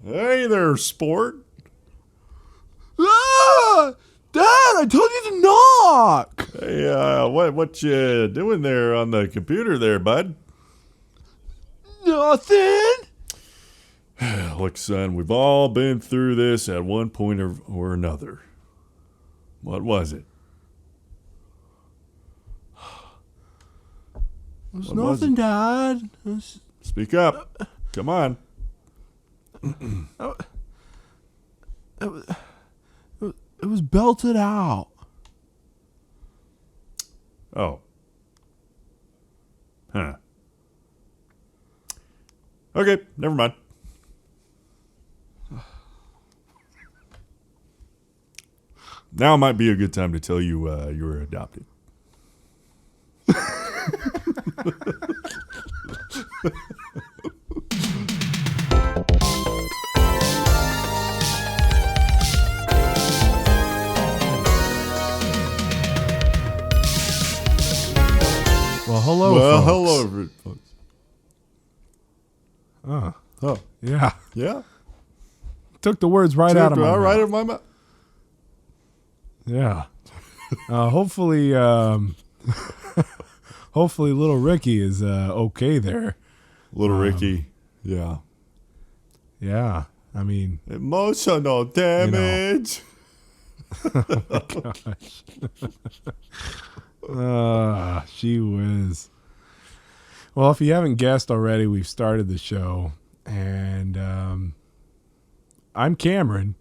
Hey there, sport. Ah! Dad, I told you to knock. Hey, what you doing there on the computer there, bud? Nothing. Look, son, we've all been through this at one point or another. What was it? There's What was nothing, it? Dad. Speak up. Come on. It was belted out. Oh. Huh. Okay, never mind. Now might be a good time to tell you you were adopted. Well, Hello, folks. Oh, Yeah. yeah? Took the words right out of my mouth. Right out of my mouth. Yeah. Hopefully, hopefully little Ricky is okay there. Little Ricky. Yeah. Yeah. I mean, Emotional damage. gosh. She whiz. Well, if you haven't guessed already, we've started the show, and I'm Cameron.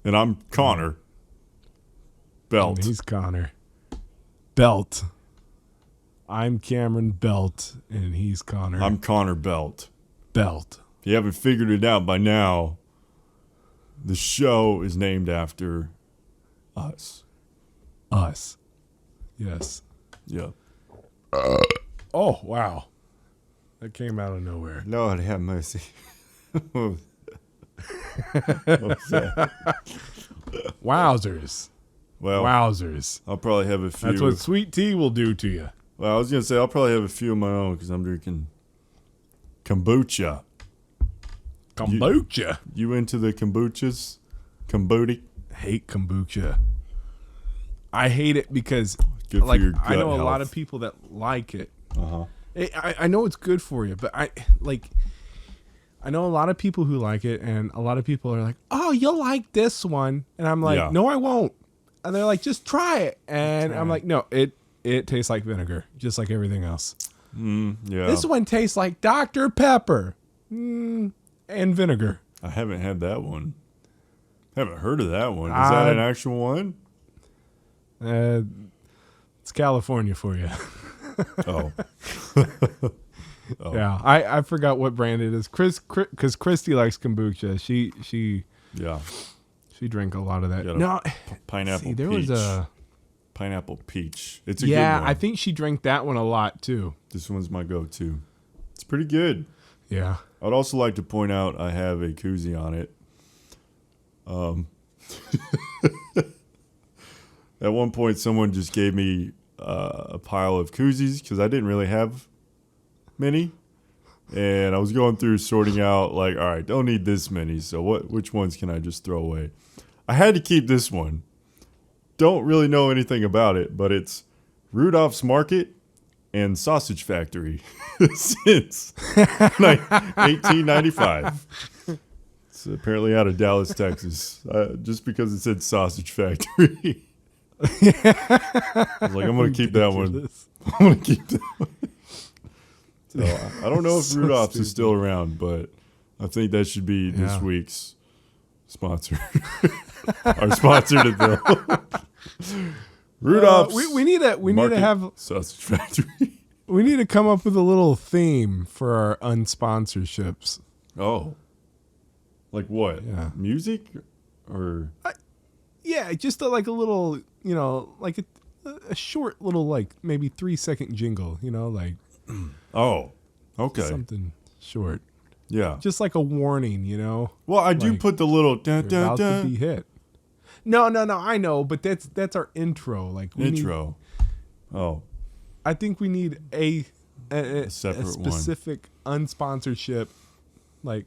And I'm Connor. Belt. And he's Connor. Belt. I'm Cameron Belt, and he's Connor. I'm Connor Belt. Belt. If you haven't figured it out by now, the show is named after us. Us. Yes. Yeah. Oh, wow. That came out of nowhere. Lord have mercy. What was that? Wowzers. Well, Wowzers. I'll probably have a few. That's what sweet tea will do to you. Well, I was going to say I'll probably have a few of my own because I'm drinking kombucha. Kombucha. You into the kombuchas? Kombucha? Hate kombucha. I hate it because Good for your gut I know a health. lot of people that like it. Uh-huh. I know it's good for you, but I know a lot of people who like it, and a lot of people are like, "Oh, you'll like this one," and I'm like, Yeah. "No, I won't." And they're like, "Just try it," and I'm like, "No, it tastes like vinegar, just like everything else. Yeah. This one tastes like Dr. Pepper and vinegar." I haven't had that one. Haven't heard of that one. Is that an actual one? It's California for you. Oh. Yeah, I forgot what brand it is. Because Christy likes kombucha. She drank a lot of that. Got a No, pineapple there peach. was a Pineapple peach. It's a good one. I think she drank that one a lot too. This one's my go-to. It's pretty good. Yeah. I'd also like to point out I have a koozie on it. At one point, someone just gave me a pile of koozies because I didn't really have many. And I was going through sorting out, like, all right, don't need this many. So which ones can I just throw away? I had to keep this one. Don't really know anything about it, but it's Rudolph's Market and Sausage Factory since 1895. It's apparently out of Dallas, Texas, just because it said Sausage Factory. I was like, I'm going to keep that one. I'm going to keep that one. So I don't know if So Rudolph's is still around, but I think that should be this week's sponsor. Our sponsor to Bill. Rudolph's. We need to have Sausage Factory. We need to come up with a little theme for our unsponsorships. Oh. Like what? Yeah. Music? Or Yeah, just like a little, like a short little, like maybe 3-second jingle, like oh, okay. something short. Yeah. Just like a warning, Well, I do like put the little you're about to be hit. No, I know, but that's our intro. Like intro. I think we need a separate specific unsponsorship, like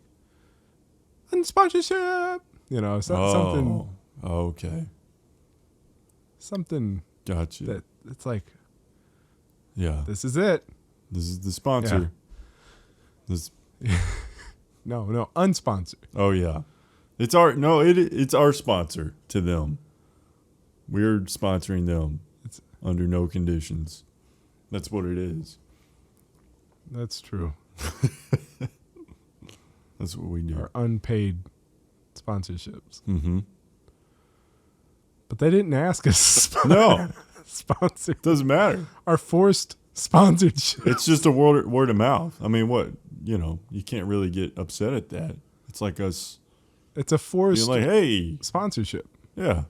unsponsorship. Something. Okay. Something Gotcha. that it's like, Yeah. this is it. This is the sponsor. This. No, unsponsored. Oh yeah. It's our sponsor to them. We're sponsoring them under no conditions. That's what it is. That's true. That's what we do. Our unpaid sponsorships. Mm-hmm. But they didn't ask us. No. Sponsor. Doesn't matter. Our forced sponsorship. It's just a word of mouth. I mean, what? You can't really get upset at that. It's like us. It's a forced Being like, hey. sponsorship. Yeah.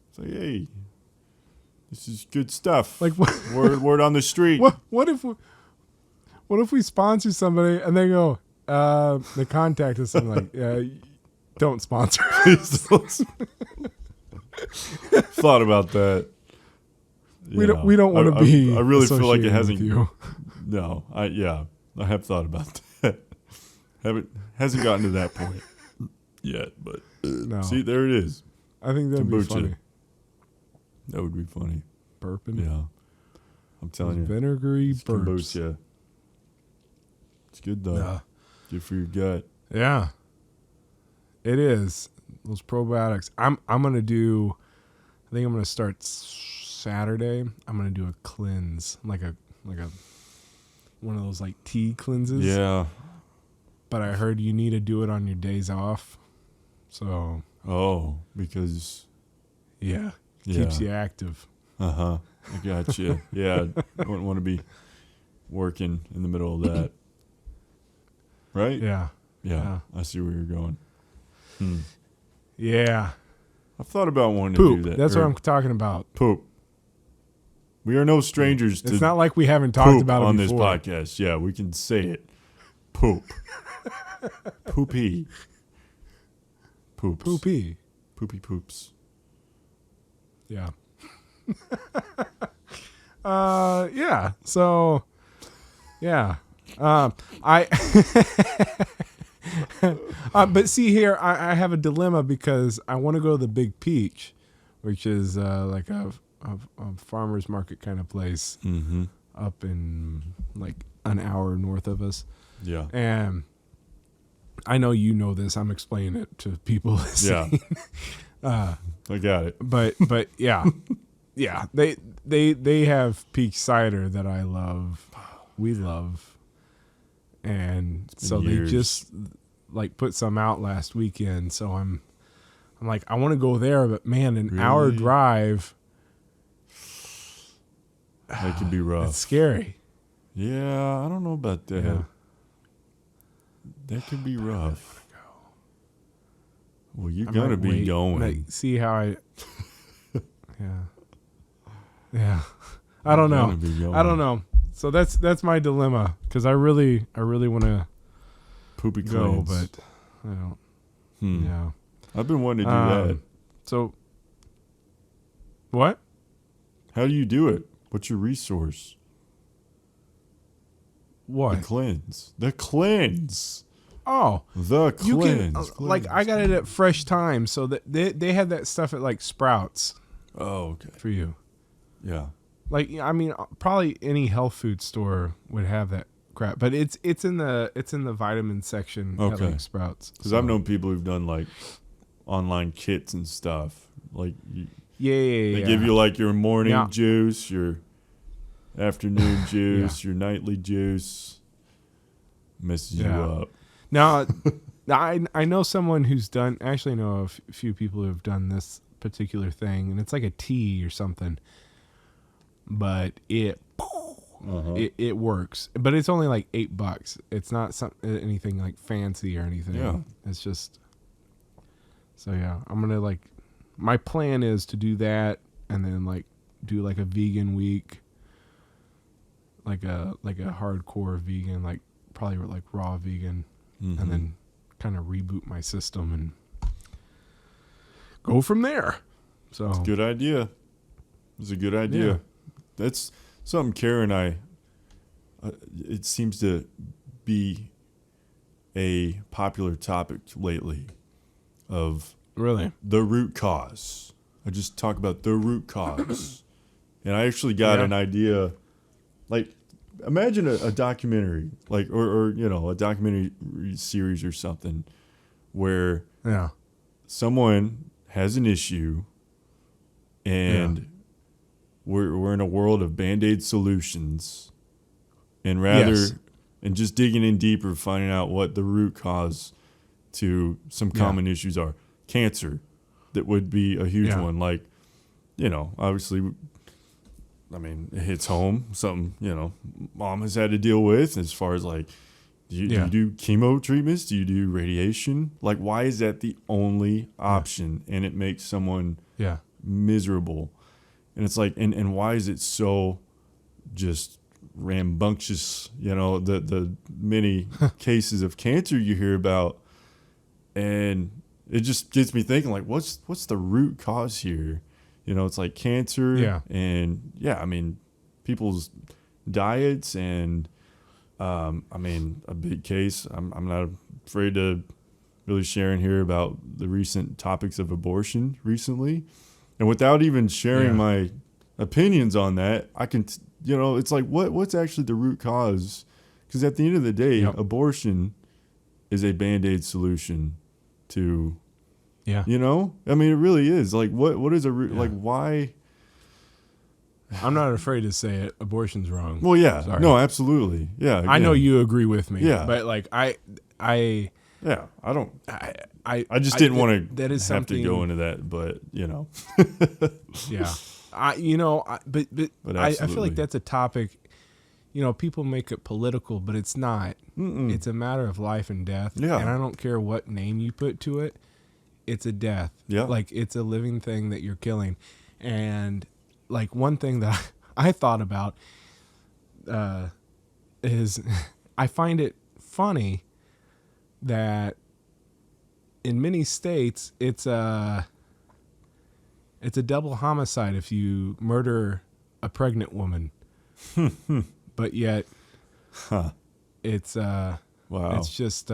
It's like, hey. This is good stuff. Like what? Word on the street. What if we sponsor somebody and they go, they contact us and like, yeah, don't sponsor us. Thought about that. We don't want to be. I really feel like it associated hasn't. with you. No, I have thought about that. Hasn't gotten to that point yet, but No. see, there it is. I think that'd be Kombucha. funny. That would be funny. Burping. Yeah, I'm telling you, Vinegary it's burps. kombucha. It's good though. Yeah. Good for your gut. Yeah. It is. Those probiotics. I think I'm gonna start Saturday. I'm gonna do a cleanse, like a one of those like tea cleanses. Yeah. But I heard you need to do it on your days off. So because yeah, keeps you active. I got you. Yeah, I wouldn't want to be working in the middle of that. Right? Yeah. I see where you're going. Yeah. I've thought about wanting Poop. to do that. That's what I'm talking about. Poop. We are no strangers to It's not like we haven't talked poop about it on before. this podcast. Yeah, we can say it. Poop. Poopy. Poops. Poopy. Poopy poops. Yeah. Yeah. So, yeah. But see here, I have a dilemma because I want to go to the Big Peach, which is like a farmer's market kind of place up in like an hour north of us. Yeah. And I know you know this. I'm explaining it to people listening. Yeah. I got it. But yeah. Yeah. They have peach cider that I love. We love. And so years. they just like put some out last weekend. So I'm like, I want to go there, but man, an hour drive. That could be rough. It's scary. Yeah, I don't know about that. Yeah. That could be rough. Well, you're I gonna might be wait, going. like, see how I. Yeah. I don't know. I don't know. So that's my dilemma because I really want to Poopy go, cleanse. but I don't. Yeah. I've been wanting to do that. So. What? How do you do it? What's your resource? What? The cleanse. The cleanse. Oh, The you cleanse. can like I got it at Fresh Time, so that they have that stuff at like Sprouts Oh, okay. for you. Yeah. Like I mean, probably any health food store would have that crap, but it's in the vitamin section at Okay. like Sprouts. Because I've known people who've done like online kits and stuff. Like they give you like your morning juice, your afternoon juice, your nightly juice. Messes you up. Now, I know someone who's done. Actually, know a few people who have done this particular thing, and it's like a tea or something. But it works, but it's only like $8. It's not anything like fancy or anything. Yeah, it's just. So yeah, I'm gonna like. My plan is to do that, and then like do like a vegan week. Like a hardcore vegan, like probably like raw vegan. And then kind of reboot my system and go from there. So it's a good idea. It's a good idea. Yeah. That's something Kara and I, it seems to be a popular topic lately of Really? the root cause. I just talk about the root cause. And I actually got an idea, like, imagine a documentary, like, or a documentary series or something where someone has an issue and we're in a world of Band-Aid solutions, and and just digging in deeper, finding out what the root cause to some common issues are. Cancer, that would be a huge one. Like, obviously, I mean, it hits home. Something, mom has had to deal with as far as like, do you do chemo treatments? Do you do radiation? Like, why is that the only option? And it makes someone miserable. And it's like, and why is it so just rambunctious? The many cases of cancer you hear about, and it just gets me thinking, like, what's the root cause here? It's like cancer, and I mean, people's diets, and I mean, a big case. I'm not afraid to really share in here about the recent topics of abortion recently, and without even sharing my opinions on that, I can, it's like what's actually the root cause? Because at the end of the day, abortion is a Band-Aid solution to. I mean, it really is. Like, what is like, why? I'm not afraid to say it. Abortion's wrong. Well, yeah. Sorry. No, absolutely. Yeah. Again. I know you agree with me. Yeah. But like, I don't. I just didn't want to have to go into that, but yeah. But I feel like that's a topic. People make it political, but it's not. It's a matter of life and death. Yeah. And I don't care what name you put to it. It's a death. Yeah. Like, it's a living thing that you're killing. And like, one thing that I thought about is I find it funny that in many states it's a double homicide if you murder a pregnant woman. But yet it's wow. It's just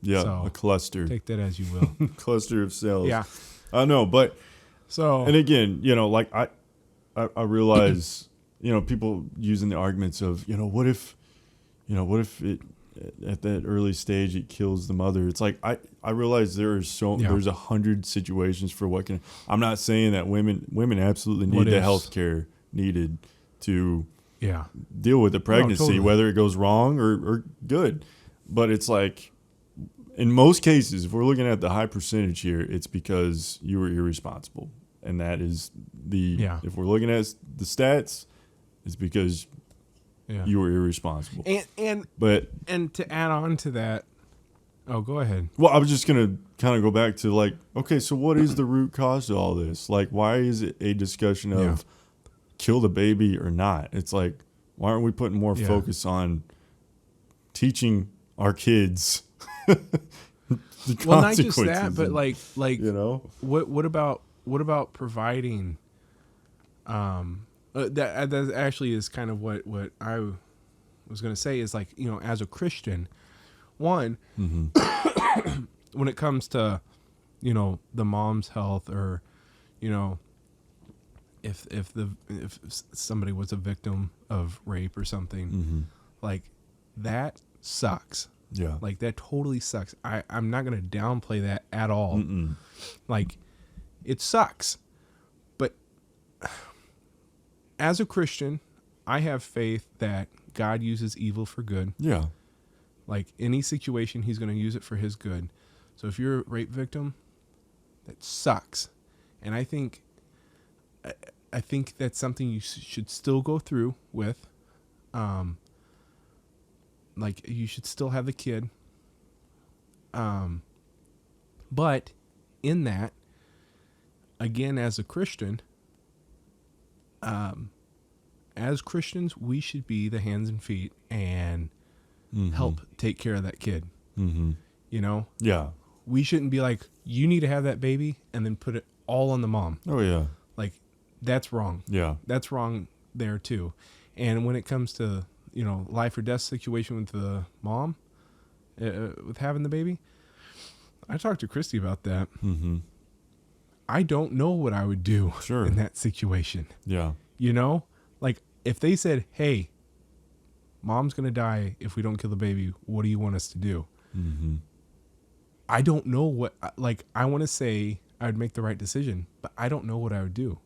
Yeah, so, a cluster. Take that as you will. Cluster of cells. Yeah. I know, but so, and again, like I realize, people using the arguments of, what if it at that early stage it kills the mother. It's like I realize there's 100 situations for what can. I'm not saying that women absolutely need the health care needed to deal with the pregnancy, totally. Whether it goes wrong or good. But it's like, in most cases, if we're looking at the high percentage here, it's because you were irresponsible. And that is if we're looking at the stats, it's because you were irresponsible. And to add on to that, go ahead. Well, I was just going to kind of go back to like, okay, so what is the root cause to all this? Like, why is it a discussion of kill the baby or not? It's like, why aren't we putting more focus on teaching our kids well, not just that, but like what about providing that actually is kind of what I was going to say is, like, as a Christian, one, when it comes to the mom's health, or if somebody was a victim of rape or something, like, that sucks. Yeah. Like, that totally sucks. I'm not going to downplay that at all. Like, it sucks. But as a Christian, I have faith that God uses evil for good. Yeah. Like, any situation, he's going to use it for his good. So if you're a rape victim, that sucks. And I think that's something you should still go through with. Like, you should still have the kid. But in that, again, as a Christian, as Christians, we should be the hands and feet and help take care of that kid. Yeah. We shouldn't be like, you need to have that baby, and then put it all on the mom. Oh, yeah. Like, that's wrong. Yeah. That's wrong there too. And when it comes to, life or death situation with the mom, with having the baby, I talked to Christy about that. Mm-hmm. I don't know what I would do Sure. in that situation. Yeah. You know, like if they said, "Hey, mom's gonna die if we don't kill the baby. What do you want us to do?" Mm-hmm. I don't know what. Like I want to say I would make the right decision, but I don't know what I would do,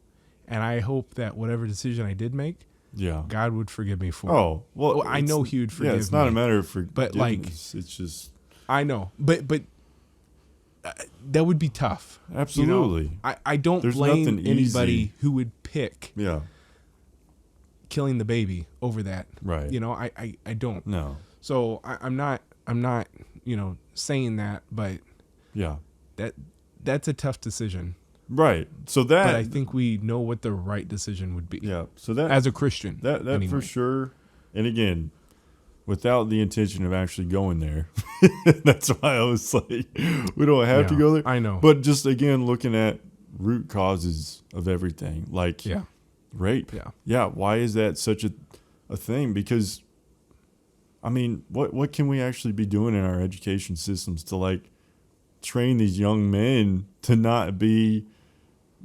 and I hope that whatever decision I did make, Yeah. God would forgive me for. Oh, well, I know He would forgive me. Yeah, it's not a matter of forgiveness. But, like, it's just I know, but that would be tough. absolutely. You know? I don't There's blame nothing anybody easy. who would pick Yeah. killing the baby over that. Right. You know, I don't. No. So I'm not saying that, but Yeah. that's a tough decision. Right. So that. But I think we know what the right decision would be. Yeah. So that As a Christian. that anyway. for sure. And again, without the intention of actually going there, that's why I was like, we don't have to Yeah, go there. I know. But just again, looking at root causes of everything, like Yeah. rape. Yeah. Yeah. Why is that such a thing? Because, I mean, what can we actually be doing in our education systems to like train these young men to not be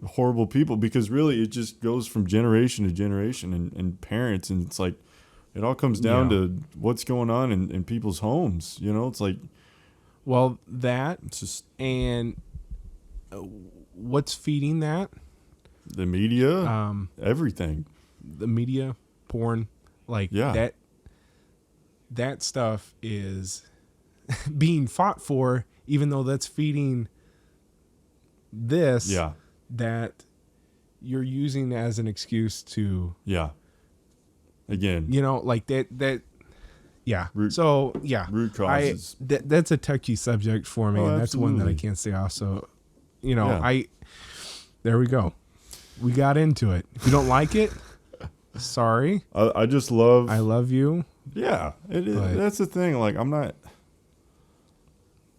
horrible people? Because really it just goes from generation to generation and parents, and it's like it all comes down Yeah. to what's going on in people's homes. You know, it's like Well, that it's just and what's feeding that? the media, everything. The media, porn, like Yeah. that stuff is being fought for, even though that's feeding this. Yeah. That you're using as an excuse to, Yeah. Again, you know, like that. Yeah. Root causes. That's a touchy subject for me, Oh, and that's one that I absolutely. can't stay off. So, you know, Yeah. there we go. We got into it. If you don't like it, sorry. I just love. I love you. Yeah, it is. But- That's the thing. Like, I'm not.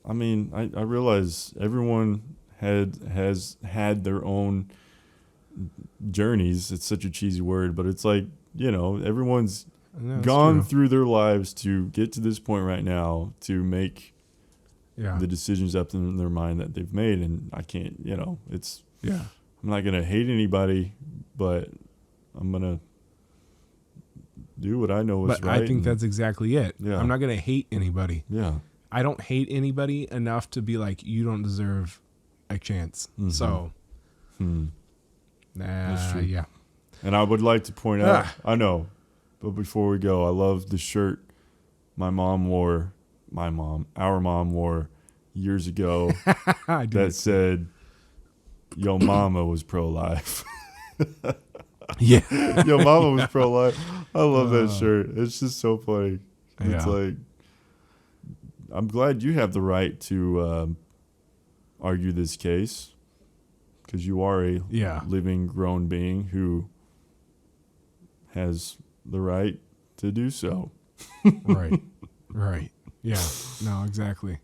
I mean, I realize everyone has had their own journeys. It's such a cheesy word, but it's like, you know, everyone's No, it's gone true. through their lives to get to this point right now to make Yeah. the decisions up in their mind that they've made, and I can't. You know, it's. Yeah. I'm not gonna hate anybody, but I'm gonna do what I know is But right. I think and- that's exactly it. Yeah. I'm not going to hate anybody. yeah. I don't hate anybody enough to be like, you don't deserve a chance. Mhm. So, That's true. yeah. And I would like to point out, Ah. I know, but before we go, I love the shirt our mom wore years ago I do. that said, "Yo mama was pro-life." Yeah. Yo mama was pro-life. I love that shirt. It's just so funny. It's Yeah. like, I'm glad you have the right to argue this case, because you are a Yeah. living, grown being who has the right to do so. Right. Right. Yeah. No, exactly.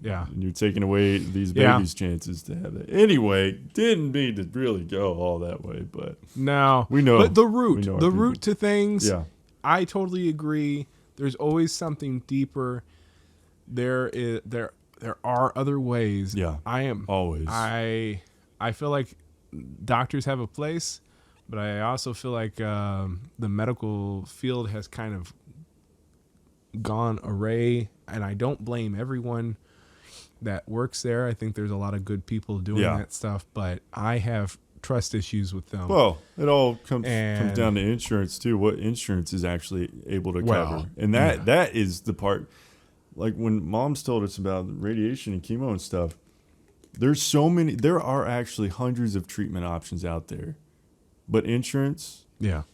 Yeah. And you're taking away these Yeah. babies' chances to have that. Anyway, didn't mean to really go all that way, but No. we know. But the we root, know our the people. root to things, Yeah. I totally agree. There's always something deeper. There are other ways. Yeah. Always. I feel like doctors have a place, but I also feel like the medical field has kind of gone array, and I don't blame everyone that works there. I think there's a lot of good people doing Yeah. that stuff, but I have trust issues with them. Well, it all comes And- down to insurance too. What insurance is actually able to Well, cover, and that is the part. Like when moms told us about radiation and chemo and stuff, there's so many. There are actually hundreds of treatment options out there, but insurance, Yeah.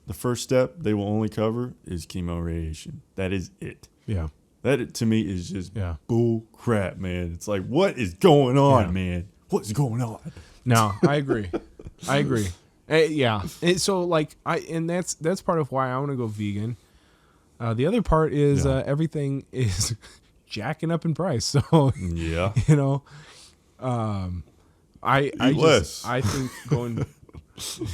the first step they will only cover is chemo and radiation. That is it. Yeah. That to me is just Yeah. bull crap, man. It's like, what is going on, Yeah. man? What's going on? No, I agree. I agree. Yeah. So like that's part of why I want to go vegan. The other part is Yeah. everything is jacking up in price. So Yeah. you know, I Eat less. I think going.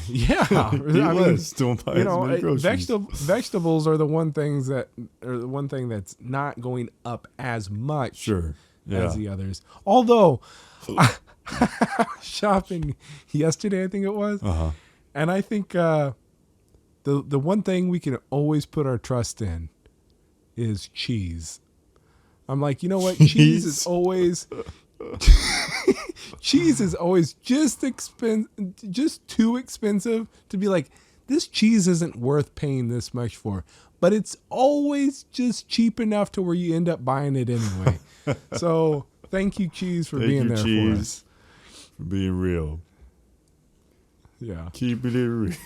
Yeah, Eat less. Don't buy you as know, many groceries. vegetables are the one thing that's not going up as much. Sure. as the others. Although, I was shopping yesterday, I think it was, and I think the one thing we can always put our trust in is cheese. I'm like, you know what? Cheese is always just too expensive to be like, this cheese isn't worth paying this much for. But it's always just cheap enough to where you end up buying it anyway. So thank you, cheese, for being there for us. For being real. Yeah. Keeping it real.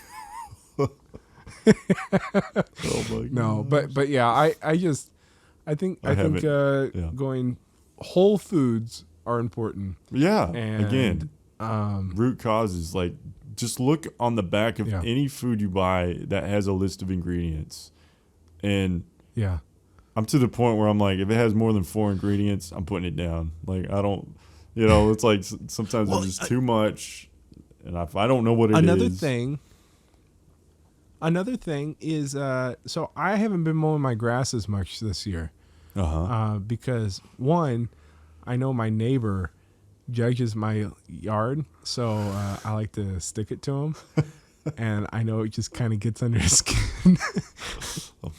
Oh my God. No, but yeah, I think going whole foods are important. Yeah. And, again, root causes, like, just look on the back of any food you buy that has a list of ingredients. And I'm to the point where I'm like, if it has more than 4 ingredients, I'm putting it down. Like, I don't, it's like sometimes it's just too much. And if I don't know what it is. Another thing is, so I haven't been mowing my grass as much this year. Because, one, I know my neighbor judges my yard, so I like to stick it to him. And I know it just kind of gets under his skin.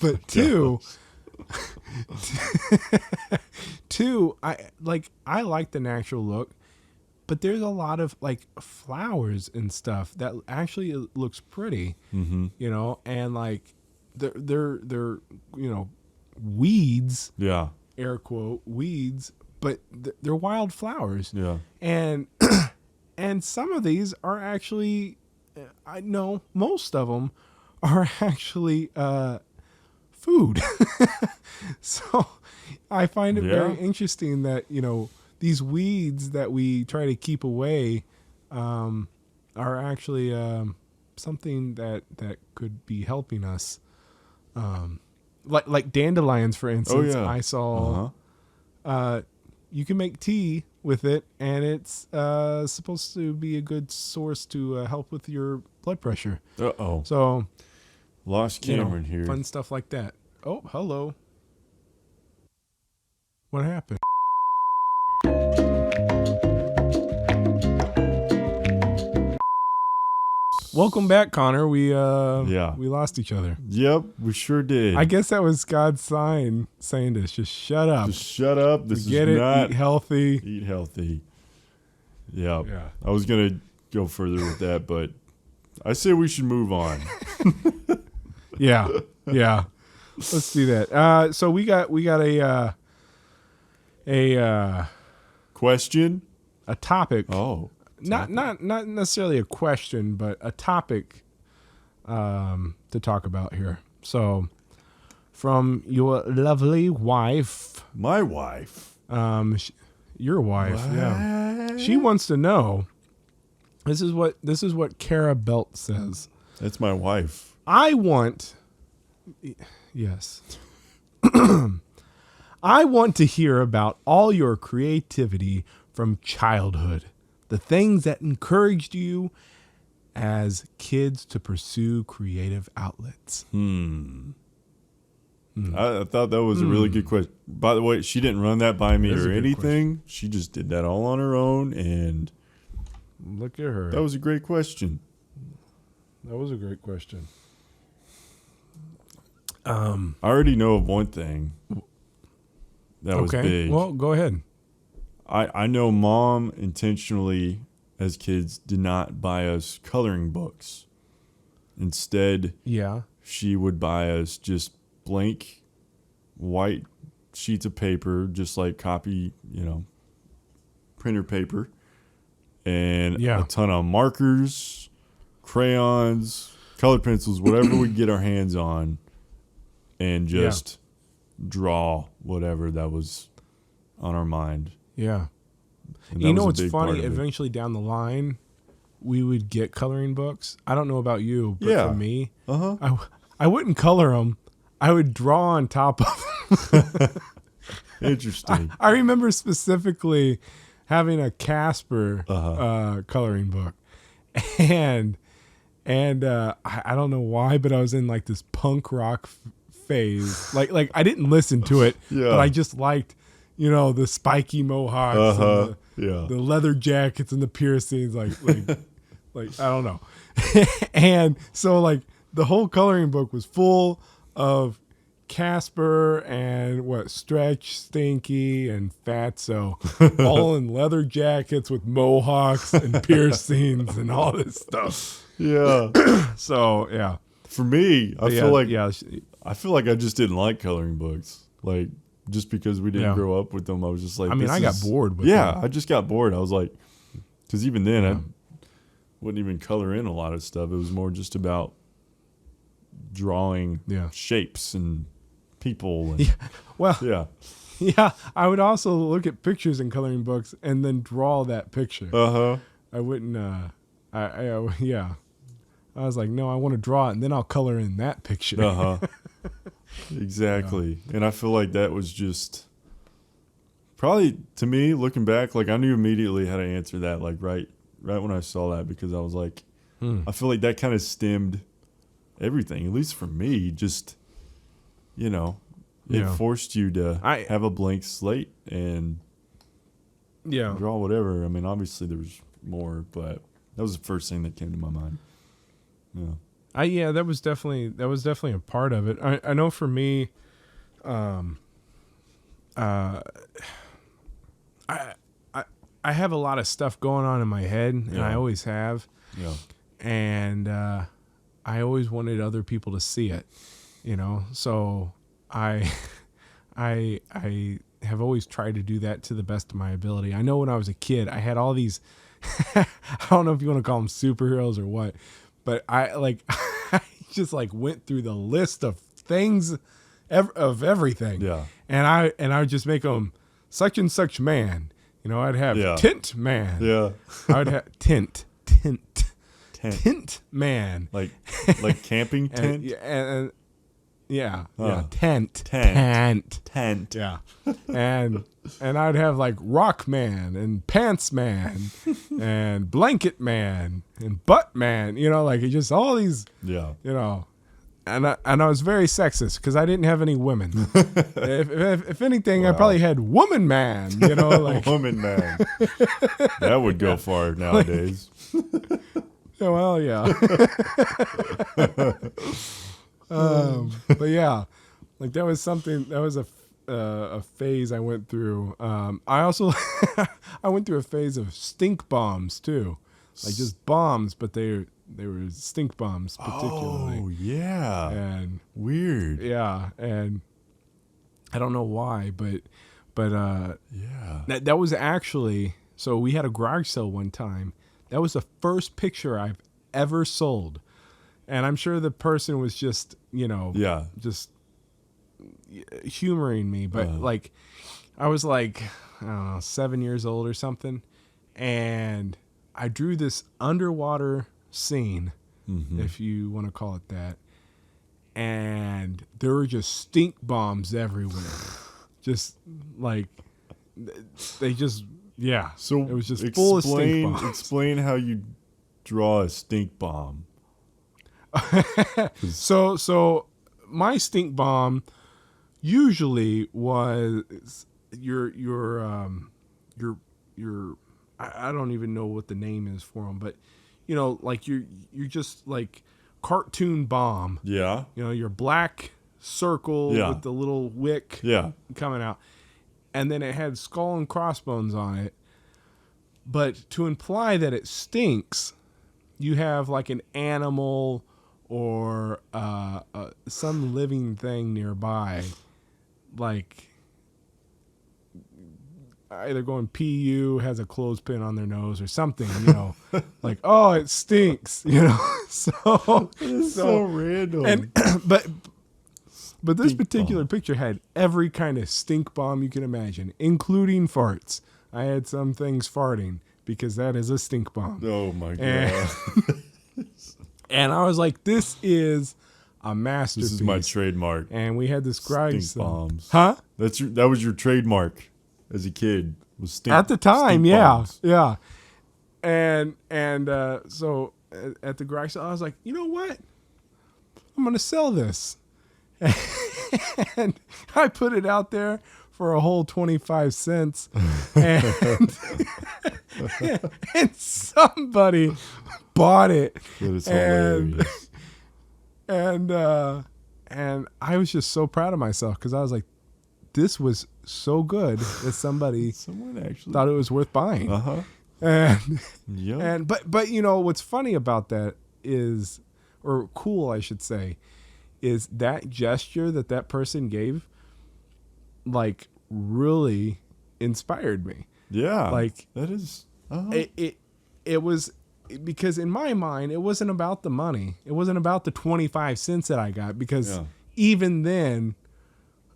But two, I like the natural look, but there's a lot of like flowers and stuff that actually looks pretty, and like they're weeds, air quote weeds, but they're wild flowers, and and some of these are actually, I know most of them are actually food. So I find it very interesting that, these weeds that we try to keep away are actually something that could be helping us. Like dandelions, for instance. I saw you can make tea with it, and it's supposed to be a good source to help with your blood pressure. So lost Cameron here. Fun stuff like that. Oh, hello. What happened? Welcome back, Connor. We lost each other. Yep, we sure did. I guess that was God's sign saying to us, just shut up. Just shut up. This is not eat healthy. Eat healthy. Yeah. I was gonna go further with that, but I say we should move on. Yeah. Let's do that. So we got a question, a topic. Oh. Not necessarily a question, but a topic to talk about here. So, from your lovely wife, my wife, your wife, what? she wants to know. This is what Cara Belt says. That's my wife. Yes. I want to hear about all your creativity from childhood. The things that encouraged you as kids to pursue creative outlets. I thought that was a really good question. By the way, she didn't run that by me or anything. She just did that all on her own, and look at her. That was a great question. That was a great question. I already know of one thing that was big. Well, go ahead. I know Mom intentionally, as kids, did not buy us coloring books. Instead, she would buy us just blank white sheets of paper, just like copy, printer paper, and a ton of markers, crayons, colored pencils, whatever we'd get our hands on, and just draw whatever that was on our mind. Yeah. You know what's funny? Eventually down the line, we would get coloring books. I don't know about you, but for me, I wouldn't color them. I would draw on top of them. Interesting. I remember specifically having a Casper coloring book. And I don't know why, but I was in like this punk rock phase. Like I didn't listen to it, but I just liked the spiky mohawks, and the leather jackets and the piercings, like I don't know. And so like the whole coloring book was full of Casper and Stretch, Stinky, and Fatso, all in leather jackets with mohawks and piercings and all this stuff. Yeah. So yeah. For me, I feel like I just didn't like coloring books. Like just because we didn't grow up with them, I was just like, I got bored with them. Yeah, I just got bored. I was like, because even then I wouldn't even color in a lot of stuff. It was more just about drawing shapes and people. And, yeah. I would also look at pictures in coloring books and then draw that picture. I wouldn't. I was like, no, I want to draw it, and then I'll color in that picture. Exactly. And I feel like that was just probably, to me, looking back, like I knew immediately how to answer that, like right when I saw that, because I was like, I feel like that kind of stemmed everything, at least for me. Just, it forced you to have a blank slate and draw whatever. I mean, obviously there was more, but that was the first thing that came to my mind. That was definitely a part of it. I know for me, I have a lot of stuff going on in my head, and I always have. Yeah. And I always wanted other people to see it, So I have always tried to do that to the best of my ability. I know when I was a kid, I had all these. I don't know if you want to call them superheroes or what. But I just went through the list of things of everything. Yeah. And I would just make them such and such man. I'd have tint man. Yeah. I would have tint man. Like camping tent? Tent. Yeah. And I'd have like Rock Man and Pants Man and Blanket Man and Butt Man, just all these, and I was very sexist because I didn't have any women. if anything, I probably had Woman Man, Woman Man. That would go far nowadays. Well, yeah. But yeah, that was something, that was a phase I went through. I also I went through a phase of stink bombs too, like just bombs, but they were stink bombs particularly. Oh yeah, and weird. Yeah, and I don't know why, but that was actually, so we had a garage sale one time. That was the first picture I've ever sold, and I'm sure the person was just just humoring me, but I was like, I don't know, 7 years old or something, and I drew this underwater scene, if you want to call it that, and there were just stink bombs everywhere. Just they just so it was just full of stink bombs. Explain how you draw a stink bomb. So my stink bomb usually was your I don't even know what the name is for them, but you're just like cartoon bomb. Yeah. Your black circle with the little wick coming out, and then it had skull and crossbones on it. But to imply that it stinks, you have like an animal or some living thing nearby, like either going PU, has a clothespin on their nose or something, like, oh, it stinks, so it's so random. And but this particular picture had every kind of stink bomb you can imagine, including farts. I had some things farting because that is a stink bomb. Oh my god. And I was like, this is a masterpiece. This is my trademark. And we had this garage stink bombs. Huh? That was your trademark as a kid. Was stink at the time, bombs. Yeah. And so at the garage sale, I was like, you know what? I'm gonna sell this. And I put it out there for a whole 25 cents. And, and somebody bought it. That is hilarious. And I was just so proud of myself because I was like, this was so good that somebody Someone actually thought it was worth buying. Uh-huh. And Yep. and but you know what's funny about that is, or cool I should say, is that gesture that person gave, like, really inspired me. Yeah. Like, that is uh-huh. it was, because in my mind it wasn't about the money. It wasn't about the 25 cents that I got, because even then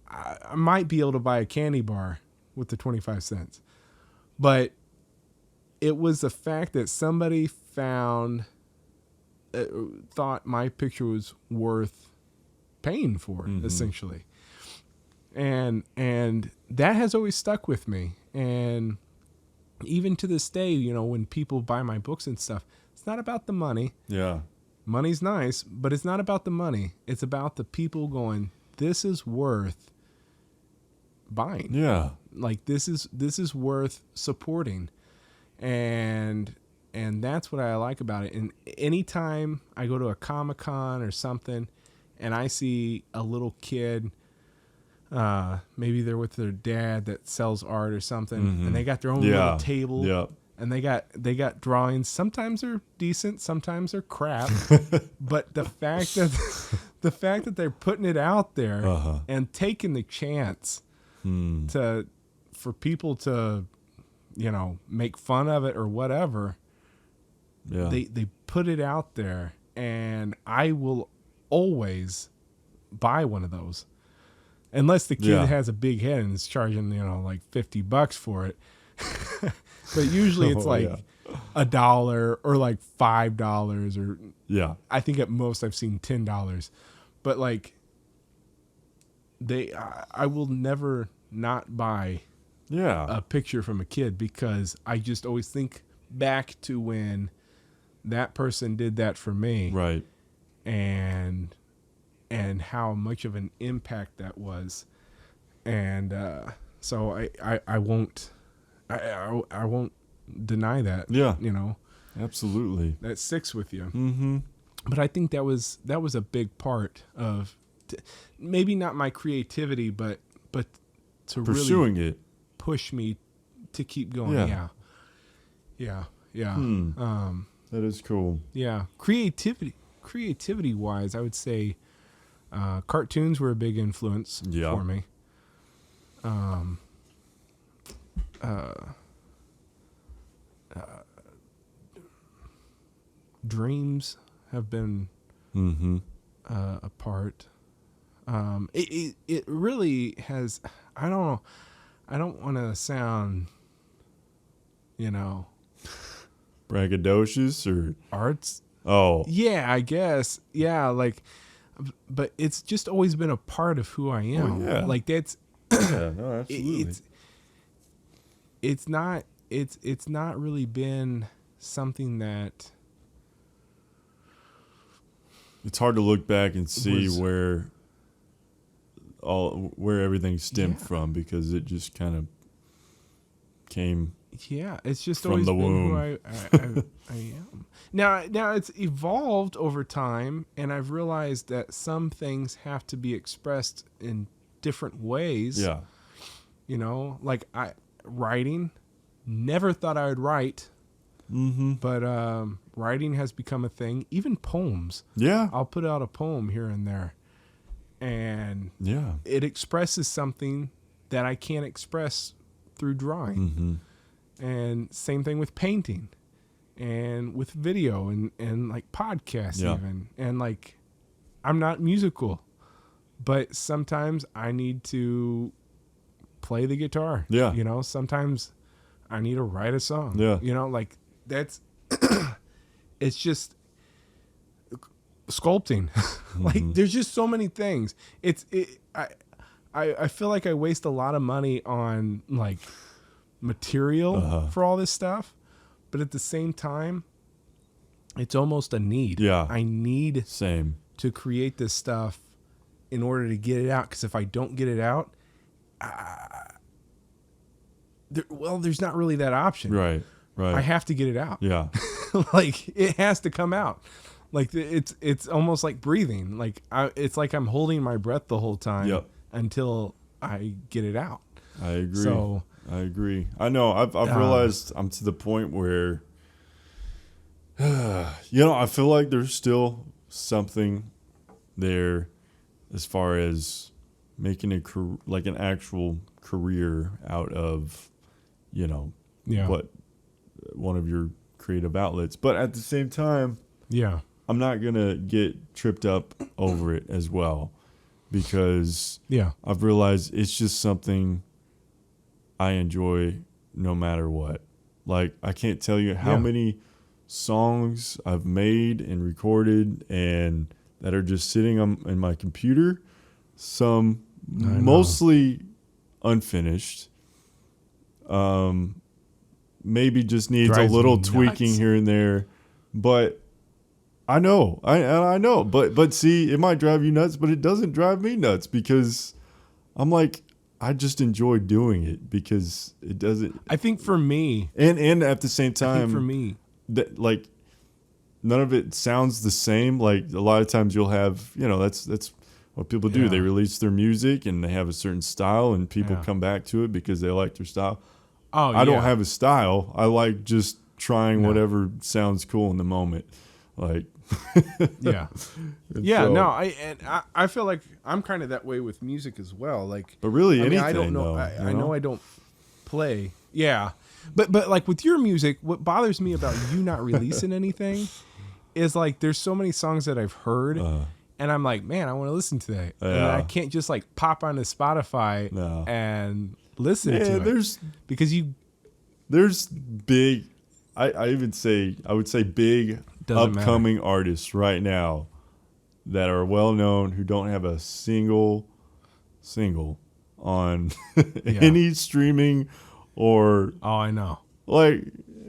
I might be able to buy a candy bar with the 25 cents. But it was the fact that somebody thought my picture was worth paying for, essentially. And that has always stuck with me. And even to this day, you know, when people buy my books and stuff, it's not about the money. Yeah. Money's nice, but it's not about the money. It's about the people going, this is worth buying. Yeah. Like, this is worth supporting. And that's what I like about it. And anytime I go to a Comic-Con or something and I see a little kid, maybe they're with their dad that sells art or something, and they got their own little table, and they got drawings. Sometimes they're decent, sometimes they're crap. But the fact that they're putting it out there and taking the chance for people to, you know, make fun of it or whatever, they put it out there, and I will always buy one of those. Unless the kid has a big head and is charging, you know, like $50 for it. But usually it's like $1 or like $5 or I think at most I've seen $10. But like I will never not buy a picture from a kid, because I just always think back to when that person did that for me. Right. And how much of an impact that was. And so I won't deny that. Yeah. You know. Absolutely. That sticks with you. Mm-hmm. But I think that was a big part of maybe not my creativity, but to pursuing really it, push me to keep going. Yeah. That is cool. Yeah. Creativity wise, I would say cartoons were a big influence for me. Dreams have been a part. It really has. I don't know. I don't want to sound, you know, braggadocious or arts. Oh yeah, I guess. Yeah, like, but it's just always been a part of who I am. Oh, yeah. Like that's. No, absolutely. It's not really been something that. It's hard to look back and see where everything stemmed from, because it just kind of came. Yeah, it's just from always the been womb. who I am. Now it's evolved over time, and I've realized that some things have to be expressed in different ways. Yeah. You know, like writing. Never thought I would write. But writing has become a thing. Even poems. Yeah. I'll put out a poem here and there, and it expresses something that I can't express through drawing. And same thing with painting, and with video, and like podcasts even. And like, I'm not musical, but sometimes I need to play the guitar. Yeah. You know, sometimes I need to write a song. Yeah. You know, like that's it's just sculpting. Like there's just so many things. I feel like I waste a lot of money on like material for all this stuff, but at the same time it's almost a need. Yeah. I need to create this stuff in order to get it out, because if I don't get it out, there's not really that option. Right. I have to get it out. Yeah. Like it has to come out. Like it's almost like breathing. Like it's like I'm holding my breath the whole time until I get it out. I agree. So I agree. I know. I've realized I'm to the point where, I feel like there's still something there as far as making an actual career out of, what one of your creative outlets. But at the same time, I'm not going to get tripped up over it as well, because I've realized it's just something I enjoy no matter what. Like, I can't tell you how many songs I've made and recorded and that are just sitting in my computer, some mostly unfinished, maybe just needs Drives a little me tweaking nuts. here and there, but I know, but see, it might drive you nuts, but it doesn't drive me nuts, because I'm like, I just enjoy doing it, because it doesn't. I think for me, and at the same time, for me, that, like, none of it sounds the same. Like, a lot of times you'll have, that's what people do. They release their music and they have a certain style, and people come back to it because they like their style. I don't have a style. I like just trying whatever sounds cool in the moment. Like, I feel like I'm kind of that way with music as well. Like, but really, anything. I don't know. Though, I know I don't play. Yeah, but like with your music, what bothers me about you not releasing anything is, like, there's so many songs that I've heard, and I'm like, man, I want to listen to that, and I can't just like pop onto Spotify and listen to it. There's big. I would say big upcoming artists right now that are well known who don't have a single on any streaming or I know. Like,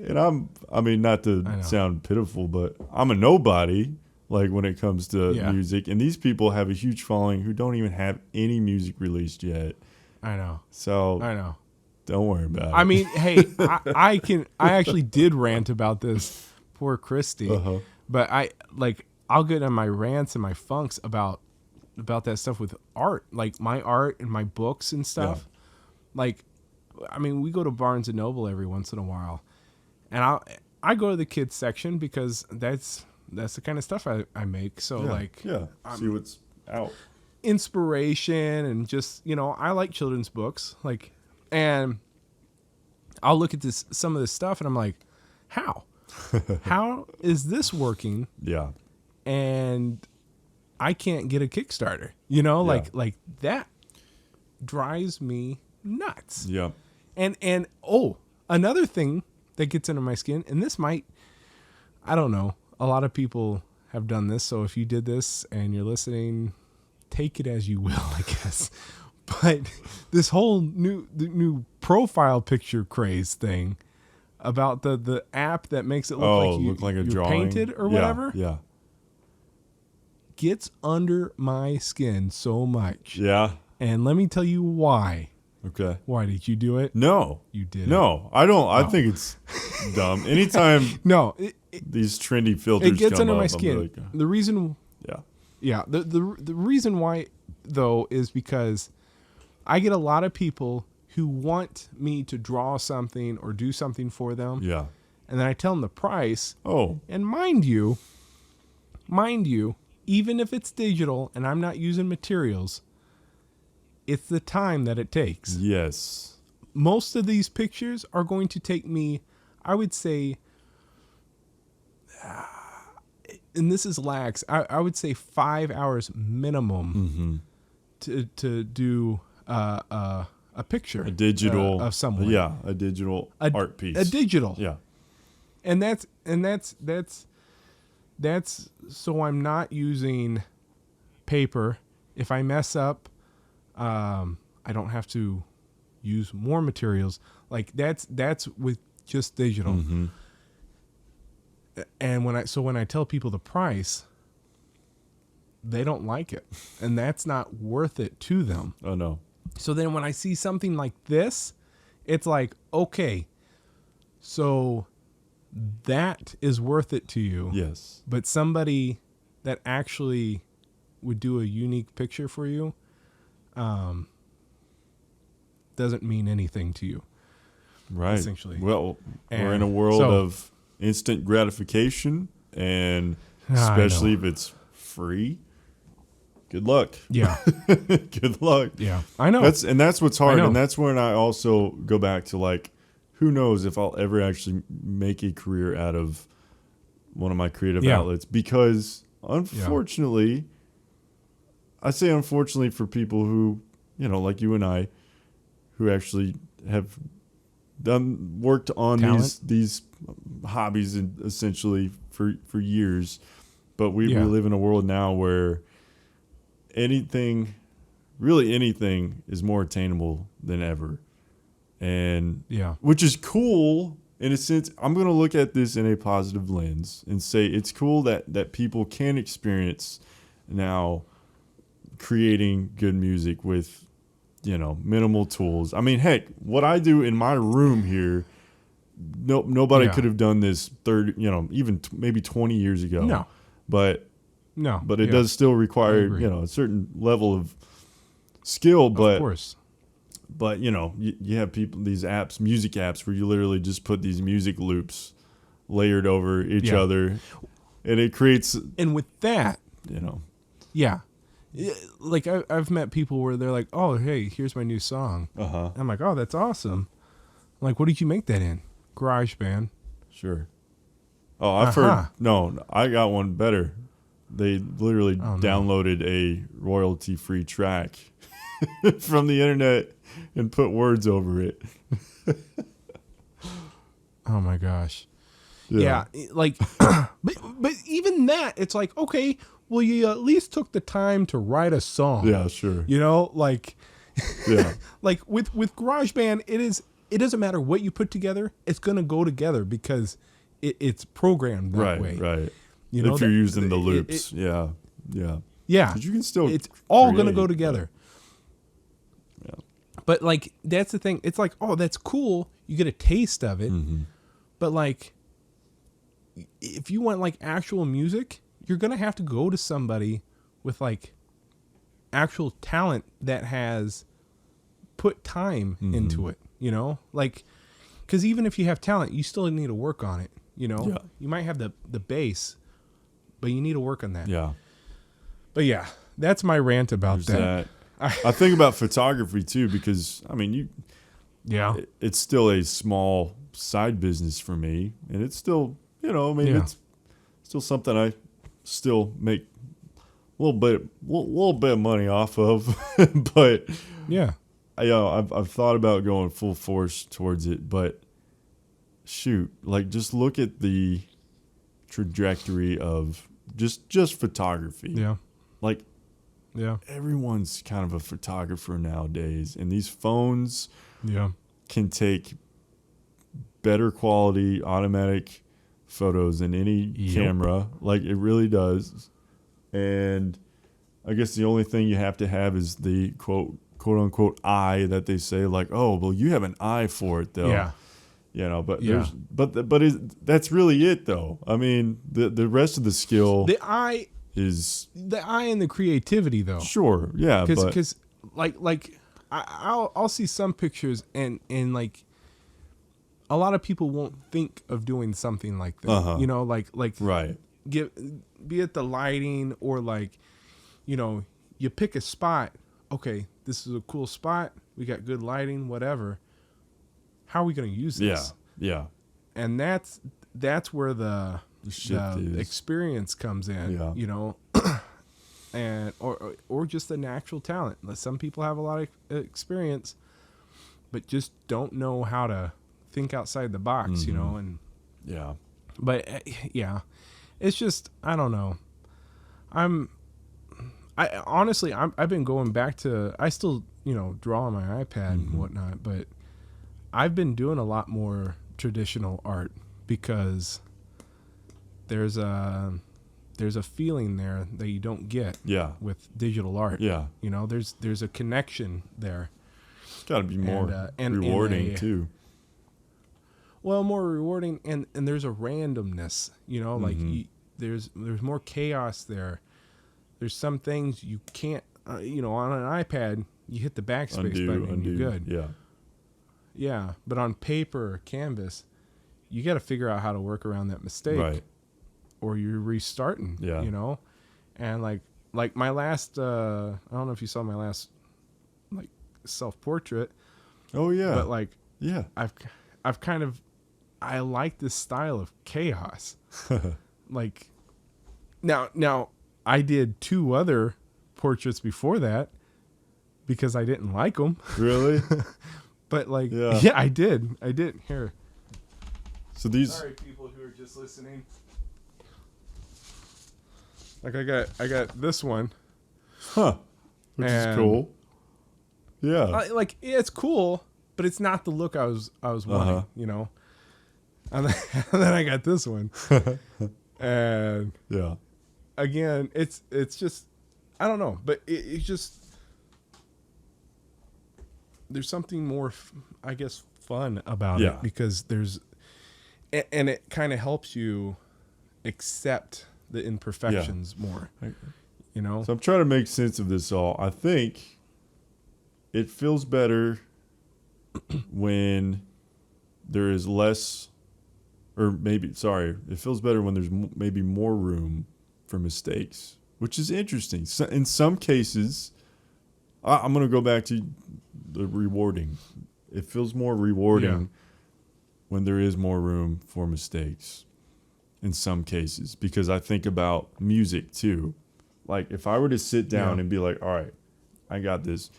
and I mean, not to sound pitiful, but I'm a nobody, like, when it comes to music, and these people have a huge following who don't even have any music released yet. I know. So I know. Don't worry about it. I mean, hey, I actually did rant about this. Poor Christy. But I'll get on my rants and my funks about that stuff with art, like my art and my books and stuff. Like, I mean, we go to Barnes and Noble every once in a while, and I go to the kids section because that's the kind of stuff I make. So see what's out. Inspiration and just, I like children's books, like, and I'll look at some of this stuff and I'm like, how is this working? Yeah. And I can't get a Kickstarter, like that drives me nuts. Yeah. And another thing that gets under my skin, and this might, I don't know, a lot of people have done this. So if you did this and you're listening, take it as you will, I guess. But this whole new profile picture craze thing about the app that makes it look like you're drawing, painted or whatever. Yeah. Gets under my skin so much. Yeah. And let me tell you why. Okay. Why did you do it? No. You did. No, I don't. I think it's dumb. Anytime these trendy filters it gets come under up, my skin. Like, the reason Yeah. The reason why, though, is because I get a lot of people who want me to draw something or do something for them. Yeah. And then I tell them the price. Oh. And mind you, even if it's digital and I'm not using materials, it's the time that it takes. Yes. Most of these pictures are going to take me, I would say, and this is lax, I would say 5 hours minimum to do a picture. A digital. Of someone. Yeah, a digital art piece. A digital. Yeah. And that's so I'm not using paper. If I mess up, I don't have to use more materials. Like that's with just digital. Mm-hmm. And when I tell people the price, they don't like it, and that's not worth it to them. Oh no. So then when I see something like this, it's like, okay, so that is worth it to you. Yes. But somebody that actually would do a unique picture for you doesn't mean anything to you. Right. Essentially. Well, we're in And a world so- of instant gratification, and especially if it's free. Good luck. Yeah. Good luck. Yeah. I know. That's what's hard, know. and that's when I also go back to like, who knows if I'll ever actually make a career out of one of my creative outlets, because unfortunately, I say unfortunately for people who, like you and I, who actually have worked on Talent. these hobbies and essentially for years, but we live in a world now where really anything is more attainable than ever. And which is cool in a sense. I'm going to look at this in a positive lens and say it's cool that people can experience now creating good music with, minimal tools. I mean, heck, what I do in my room here, nobody could have done this 30, even maybe 20 years ago. No. But it does still I require, agree. a certain level of skill. But of course. But, you have these apps, music apps, where you literally just put these music loops layered over each other. And it creates, And with that, yeah. Like I've met people where they're like, "Oh, hey, here's my new song." I'm like, "Oh, that's awesome." I'm like, "What did you make that in?" GarageBand. Sure. Oh, I've heard, no, I got one better. They literally downloaded a royalty-free track from the internet and put words over it. Oh my gosh. Yeah, like, but even that, it's like, okay, well, you at least took the time to write a song. Yeah, sure. Like, like with GarageBand, it doesn't matter what you put together, it's gonna go together because it's programmed that way. Right. If you're using the loops, yeah. Yeah, 'Cause you can still it's all create, gonna go together. But like, that's the thing. It's like, oh, that's cool. You get a taste of it. Mm-hmm. But like, if you want like actual music, you're going to have to go to somebody with like actual talent that has put time into it, like, cause even if you have talent, you still need to work on it. You might have the base, but you need to work on that. Yeah. But yeah, that's my rant about There's that. I think about photography too, because I mean, it's still a small side business for me, and it's still, it's still something I still make a little bit of money off of, but I've thought about going full force towards it, but shoot, like just look at the trajectory of just photography. Yeah. Like, Yeah. everyone's kind of a photographer nowadays, and these phones Yeah. can take better quality automatic photos than any camera. Like, it really does. And I guess the only thing you have to have is the quote unquote eye that they say, like, oh, well, you have an eye for it though. Yeah. That's really it though. I mean, the rest of the skill, The eye and the creativity though. sure, yeah, Because like I'll see some pictures and like a lot of people won't think of doing something like that. Like right, be it the lighting or like, you pick a spot. Okay, this is a cool spot. We got good lighting, whatever. How are we going to use this? Yeah. And that's where the shift is. experience comes in, and or just the natural talent. Some people have a lot of experience, but just don't know how to think outside the box, and but it's just, I don't know. I've been going back to, I still, draw on my iPad and whatnot, but I've been doing a lot more traditional art because there's a feeling there that you don't get with digital art. Yeah. There's a connection there. It's got to be more rewarding too. Well, more rewarding, and there's a randomness, like there's more chaos there. There's some things you can't, on an iPad, you hit the backspace button and you're good. Yeah. Yeah, but on paper or canvas, you got to figure out how to work around that mistake, right? Or you're restarting. Yeah. And like my last, I don't know if you saw my last, like, self-portrait. Oh yeah. But yeah, I've kind of, I like this style of chaos. Like, now I did 2 other portraits before that because I didn't like them. Really? But yeah, I did. Here. So these. Sorry, people who are just listening. Like I got this one. Huh. Which is cool. Yeah. It's cool, but it's not the look I was wanting, And then I got this one. And yeah. Again, it's just, I don't know, but it's just, there's something more, I guess, fun about it because and it kind of helps you accept the imperfections more, So I'm trying to make sense of this all. I think it feels better when there is less, it feels better when there's maybe more room for mistakes, which is interesting. So in some cases, I'm going to go back to the rewarding. It feels more rewarding when there is more room for mistakes in some cases, because I think about music too. Like if I were to sit down and be like, all right, I got this.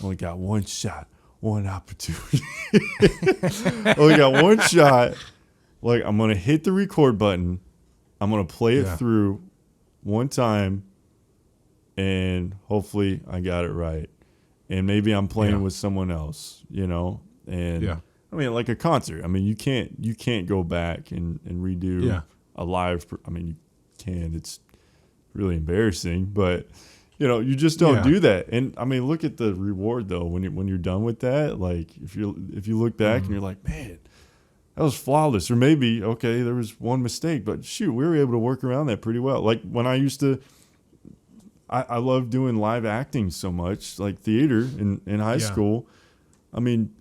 Only got one shot, one opportunity. Only got one shot. Like I'm going to hit the record button. I'm going to play it through one time and hopefully I got it right. And maybe I'm playing with someone else, and I mean, like a concert. I mean, you can't go back and redo a live. I mean, you can. It's really embarrassing, but you just don't do that. And I mean, look at the reward though when you're done with that. Like if you look back and you're like, man, that was flawless. Or maybe there was one mistake, but shoot, we were able to work around that pretty well. Like when I used to. I love doing live acting so much, like theater in high school. I mean,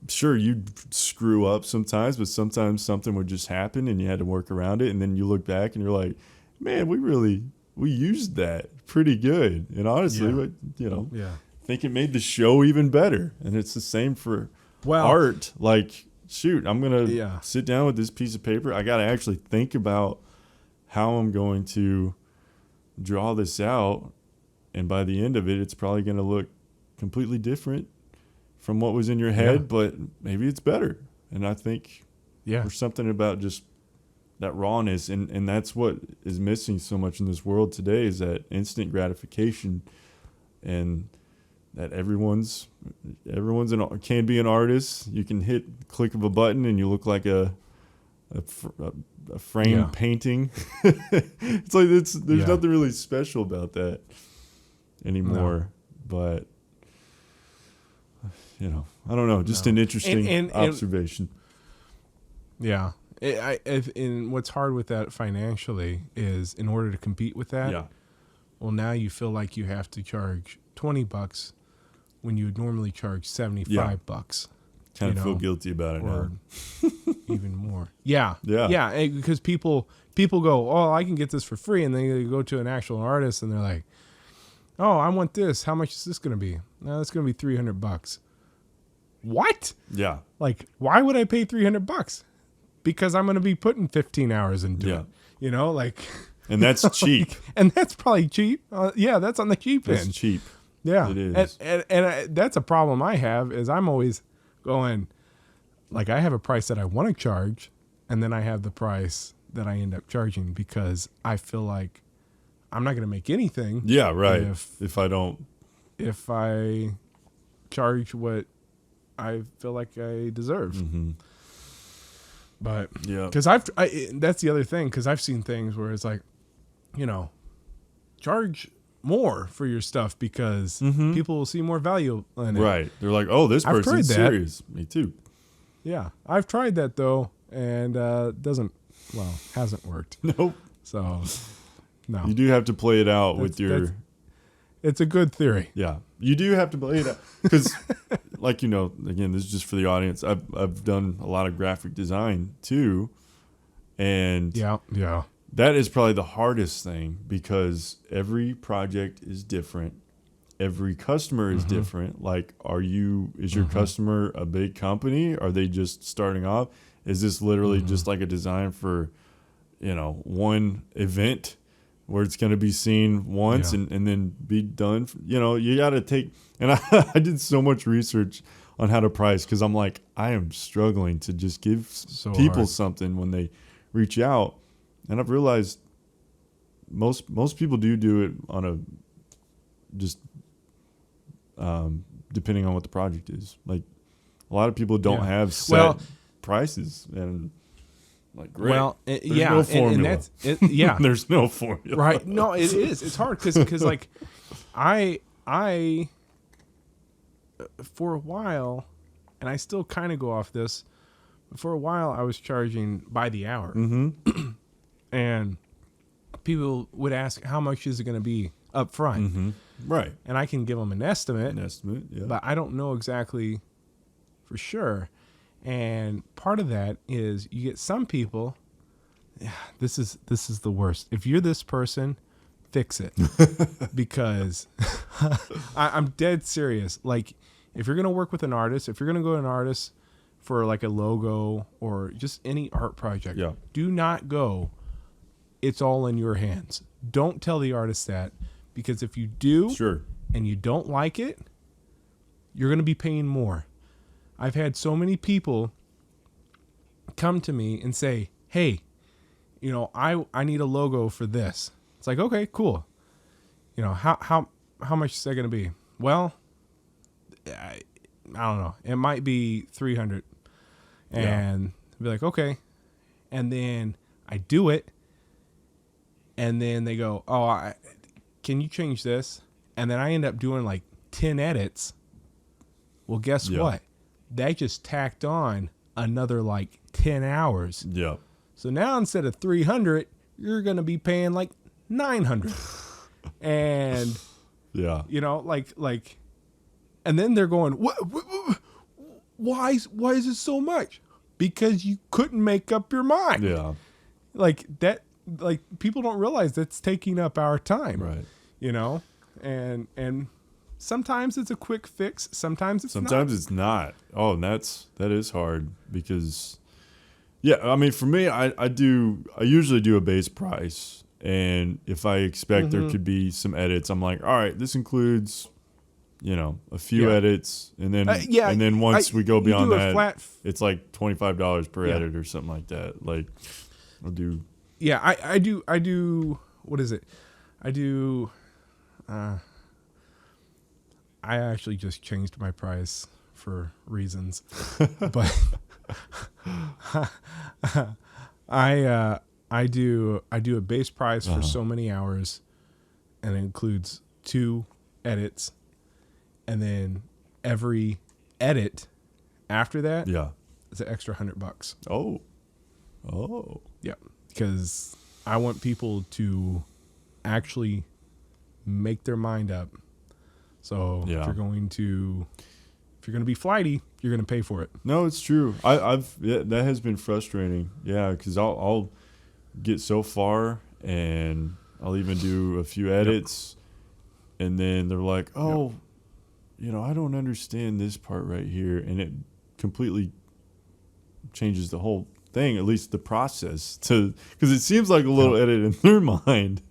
sure, you'd screw up sometimes, but sometimes something would just happen and you had to work around it. And then you look back and you're like, man, we used that pretty good. And honestly, I think it made the show even better. And it's the same for art. Like, shoot, I'm going to sit down with this piece of paper. I got to actually think about how I'm going to draw this out, and by the end of it, it's probably going to look completely different from what was in your head, but maybe it's better. And I think there's something about just that rawness, and that's what is missing so much in this world today is that instant gratification, and that everyone's can be an artist. You can hit click of a button and you look like a framed painting. It's like there's nothing really special about that anymore. But I don't know. Just an interesting observation. And what's hard with that financially is in order to compete with that. Well, now you feel like you have to charge $20 when you would normally charge $75. Kind of feel guilty about it or now. Even more. Because people go, oh, I can get this for free, and then they go to an actual artist and they're like, oh, I want this. How much is this going to be? No, it's going to be $300. What? Yeah. Like, why would I pay $300? Because I'm going to be putting 15 hours into it. And that's cheap. And that's probably cheap. That's on the cheap end. It's cheap. Yeah. It is. And that's a problem I have is I'm always going, like, I have a price that I want to charge, and then I have the price that I end up charging because I feel like I'm not going to make anything. Yeah, right. If I charge what I feel like I deserve. Mm-hmm. But because that's the other thing, because I've seen things where it's like, charge more for your stuff because people will see more value in it. Right. They're like, oh, this I've tried person's that. serious. Me too. Yeah, I've tried that though, and hasn't worked. Nope. So, no. You do have to play it out with your. It's a good theory. Yeah, you do have to play it out because, like again, this is just for the audience. I've done a lot of graphic design too, and Yeah. that is probably the hardest thing because every project is different. Every customer is different. Like, is your customer a big company? Are they just starting off? Is this literally just like a design for, one event where it's going to be seen once and then be done? You got to take, and I did so much research on how to price because I'm like, I am struggling to just give people something when they reach out. And I've realized most people do it on a just depending on what the project is. Like a lot of people don't have set prices and like great. Well, there's no formula. And that's it. There's no formula. Right. No, it is. It's hard because like I for a while, and I still kind of go off this. For a while, I was charging by the hour, and people would ask, "How much is it going to be up front?" Right. And I can give them an estimate. Yeah. But I don't know exactly for sure. And part of that is you get some people. This is the worst. If you're this person, fix it because I'm dead serious. Like if you're gonna work with an artist, if you're gonna go to an artist for like a logo or just any art project, do not go. It's all in your hands. Don't tell the artist that. Because if you do and you don't like it, you're going to be paying more. I've had so many people come to me and say, hey, I need a logo for this. It's like, okay, cool. How much is that going to be? Well, I don't know. It might be $300. And be like, okay. And then I do it. And then they go, oh, can you change this? And then I end up doing like 10 edits. Well, guess what? That just tacked on another like 10 hours. Yeah. So now instead of 300, you're going to be paying like 900. And like and then they're going, why is it so much? Because you couldn't make up your mind. Yeah. Like that, like people don't realize that's taking up our time. Right. And sometimes it's a quick fix. Sometimes it's not. Oh, and that is hard because, I mean, for me, I usually do a base price. And if I expect there could be some edits, I'm like, all right, this includes, a few edits. And then once we go beyond that, it's like $25 per edit or something like that. Like I'll do. Yeah. I do. What is it? I actually just changed my price for reasons, but I do a base price for so many hours, and it includes 2 edits, and then every edit after that is an extra $100. Oh, yeah, because I want people to actually make their mind up. So if you're going to be flighty, you're going to pay for it. No, it's true. That has been frustrating. Yeah, because I'll get so far and I'll even do a few edits, and then they're like, "Oh, I don't understand this part right here," and it completely changes the whole thing. At least the process because it seems like a little edit in their mind,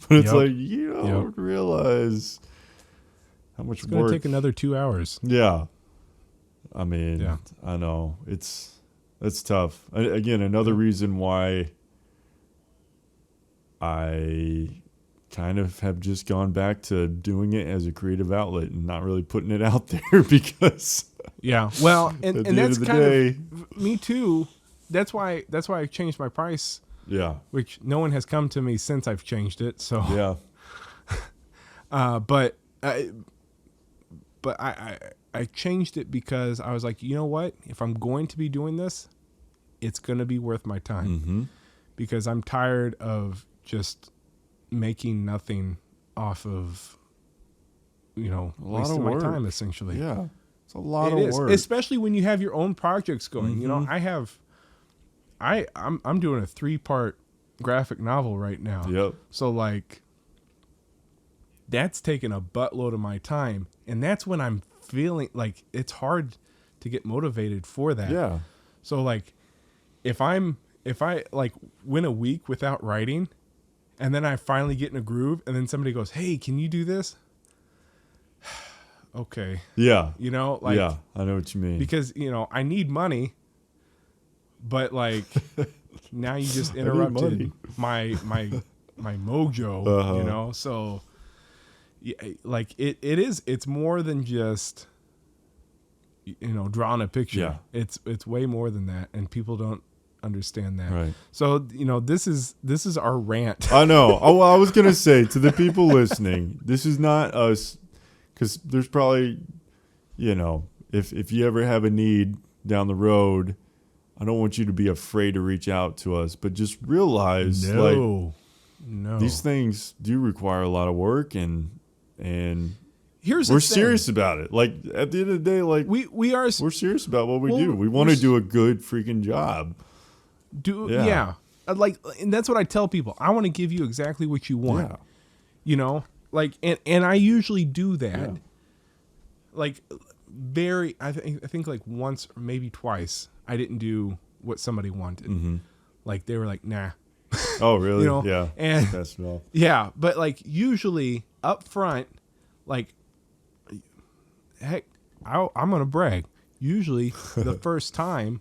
but it's like you don't realize how much it's going to take another 2 hours. Yeah. I mean, I know it's tough. Again, another reason why I kind of have just gone back to doing it as a creative outlet and not really putting it out there because well, and that's kind of me too. That's why I changed my price. Yeah. Which no one has come to me since I've changed it. So But I changed it because I was like, you know what? If I'm going to be doing this, it's going to be worth my time. Mm-hmm. Because I'm tired of just making nothing off of, wasting my time, essentially. Yeah. It's a lot of work. Especially when you have your own projects going. Mm-hmm. I'm doing a 3-part graphic novel right now. Yep. So like that's taking a buttload of my time, and that's when I'm feeling like it's hard to get motivated for that. Yeah. So like if I like went a week without writing and then I finally get in a groove and then somebody goes, "Hey, can you do this?" Okay. Yeah. Like, yeah, I know what you mean. Because, I need money, but like now you just interrupted my mojo, so yeah, like it's more than just, drawing a picture. Yeah. It's way more than that. And people don't understand that. Right. So, this is our rant. I know. I was going to say to the people listening, this is not us. Because there's probably, if you ever have a need down the road, I don't want you to be afraid to reach out to us. But just realize, no. these things do require a lot of work, and we're serious about it. Like at the end of the day, like we're serious about what we do. We want to do a good freaking job. Yeah. And that's what I tell people. I want to give you exactly what you want. Yeah. Like, and I usually do that. Yeah. Like I think like once or maybe twice I didn't do what somebody wanted. Mm-hmm. Like they were like, nah. Oh, really? Yeah. And that's well. Yeah. But like usually up front, like, heck, I'm going to brag. Usually the first time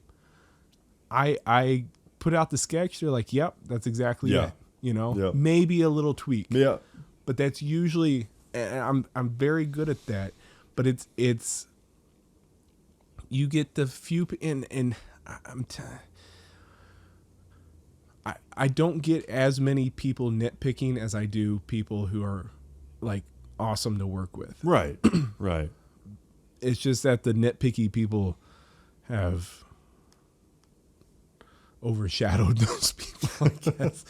I put out the sketch, they're like, yep, that's exactly it. Yep. Maybe a little tweak. Yeah. But that's usually, and I'm very good at that. But it's you get the few, and I don't get as many people nitpicking as I do people who are like awesome to work with. Right. Right. It's just that the nitpicky people have overshadowed those people, I guess.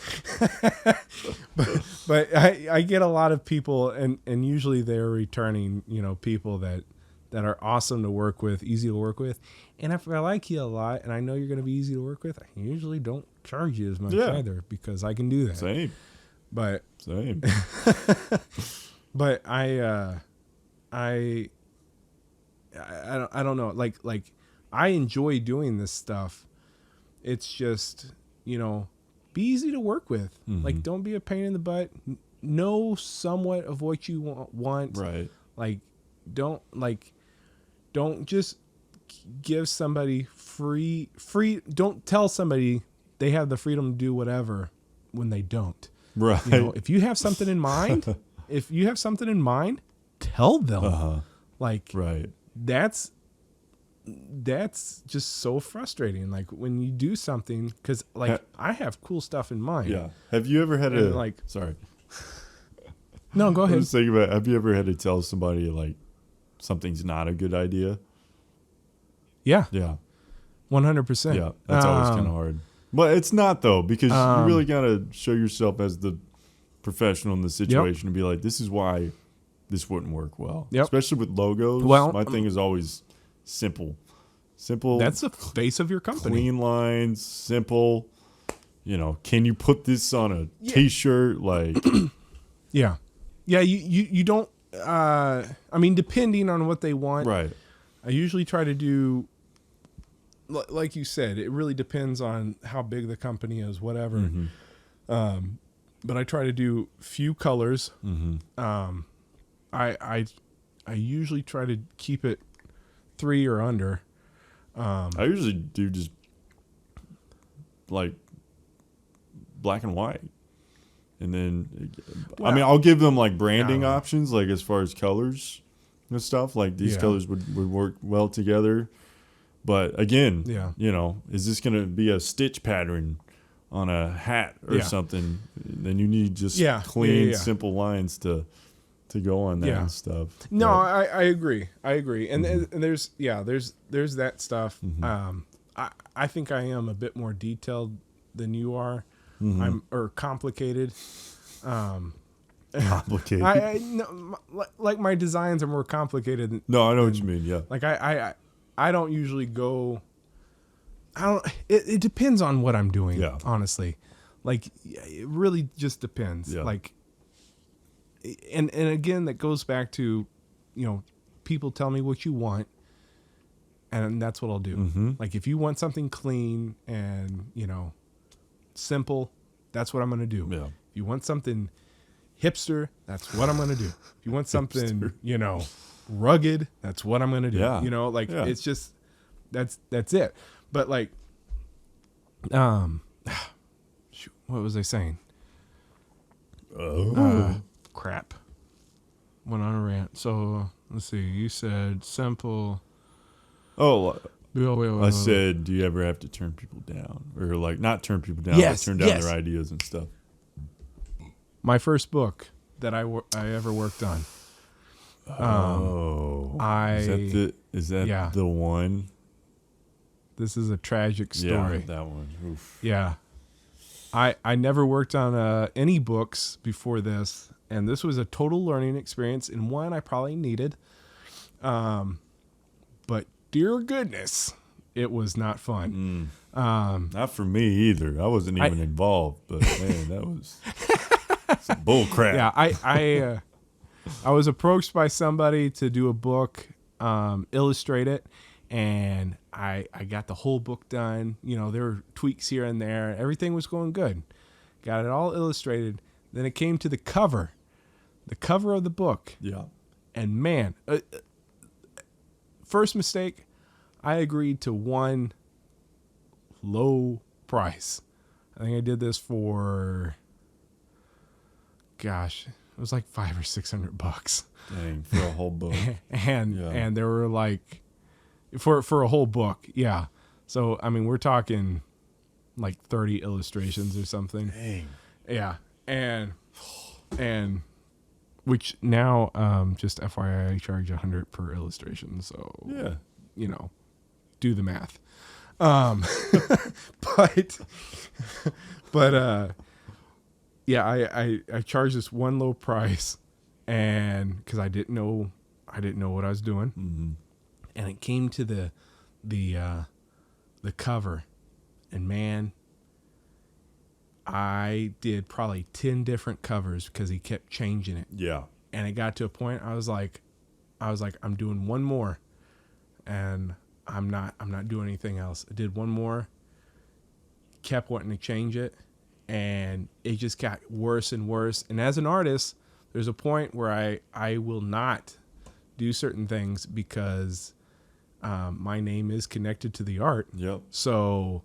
but I get a lot of people, and usually they're returning, people that are awesome to work with, easy to work with. And if I like you a lot and I know you're going to be easy to work with, I usually don't charge you as much either, because I can do that. Same. But but I don't know. Like I enjoy doing this stuff. It's just, be easy to work with. Mm-hmm. Like, don't be a pain in the butt. Know somewhat of what you want. Right. Like, don't just give somebody free. Don't tell somebody they have the freedom to do whatever when they don't. Right. If you have something in mind, tell them. Uh-huh. Like, right. That's just so frustrating. Like when you do something, because like I have cool stuff in mind. Yeah. Have you ever had sorry. No, go ahead. I was thinking about, have you ever had to tell somebody like something's not a good idea? Yeah. Yeah. 100%. Yeah. That's always kind of hard. But it's not though, because you really got to show yourself as the professional in the situation and be like, this is why this wouldn't work well. Yep. Especially with logos. Well, my thing is always simple. That's the face of your company. Clean lines, simple. Can you put this on a t-shirt? Like, yeah. You don't. I mean, depending on what they want, right. I usually try to do, like you said, it really depends on how big the company is, whatever. Mm-hmm. But I try to do few colors. Mm-hmm. I usually try to keep it 3 or under. I usually do just like black and white, and then I'll give them like branding options, like as far as colors and stuff. Like these colors would work well together, but again, is this going to be a stitch pattern on a hat or something? Then you need just clean, simple lines to to go on that Yeah. and stuff. No, But, I agree. And there's that stuff. I think I am a bit more detailed than you are. Or complicated. complicated. I no, like my designs are more complicated. No, I know what you mean. Yeah. Like I don't usually go. I don't. It depends on what I'm doing. Yeah. Honestly, like it really just depends. Yeah. Like, and again, that goes back to, people tell me what you want, and that's what I'll do. Like if you want something clean and simple, that's what I'm going to do. Yeah. If you want something hipster, that's what I'm going to do. If you want something, rugged, that's what I'm going to do. Yeah. It's just, that's it. But like, shoot, what was I saying? Crap. Went on a rant. So let's see. You said simple. Oh, Wait. I said, do you ever have to turn people down? Or like not turn people down, Yes, but turn down yes. their ideas and stuff? My first book that I ever worked on. Is that the one? This is a tragic story. Yeah, that one. Oof. Yeah. I never worked on any books before this, and this was a total learning experience and one I probably needed. But dear goodness, it was not fun. Not for me either. I wasn't even involved, but man, that was some bull crap. Yeah, I was approached by somebody to do a book, illustrate it, and I got the whole book done. There were tweaks here and there. Everything was going good. Got it all illustrated. Then it came to the cover of the book. Yeah. And man, first mistake, I agreed to one low price. I think I did this for, gosh, it was like $500 or $600. Dang, for a whole book. and there were like, for a whole book, yeah. So I mean, we're talking like 30 illustrations or something. Dang. Yeah, and which now, just FYI, I charge $100 per illustration. So Yeah. Do the math. But yeah, I charged this one low price, and because I didn't know what I was doing, and it came to the cover, and man, I did probably 10 different covers because he kept changing it. Yeah. And it got to a point I was like, I'm doing one more, and I'm not doing anything else. I did one more, kept wanting to change it, and it just got worse and worse. And as an artist, there's a point where I will not do certain things because my name is connected to the art. Yep. So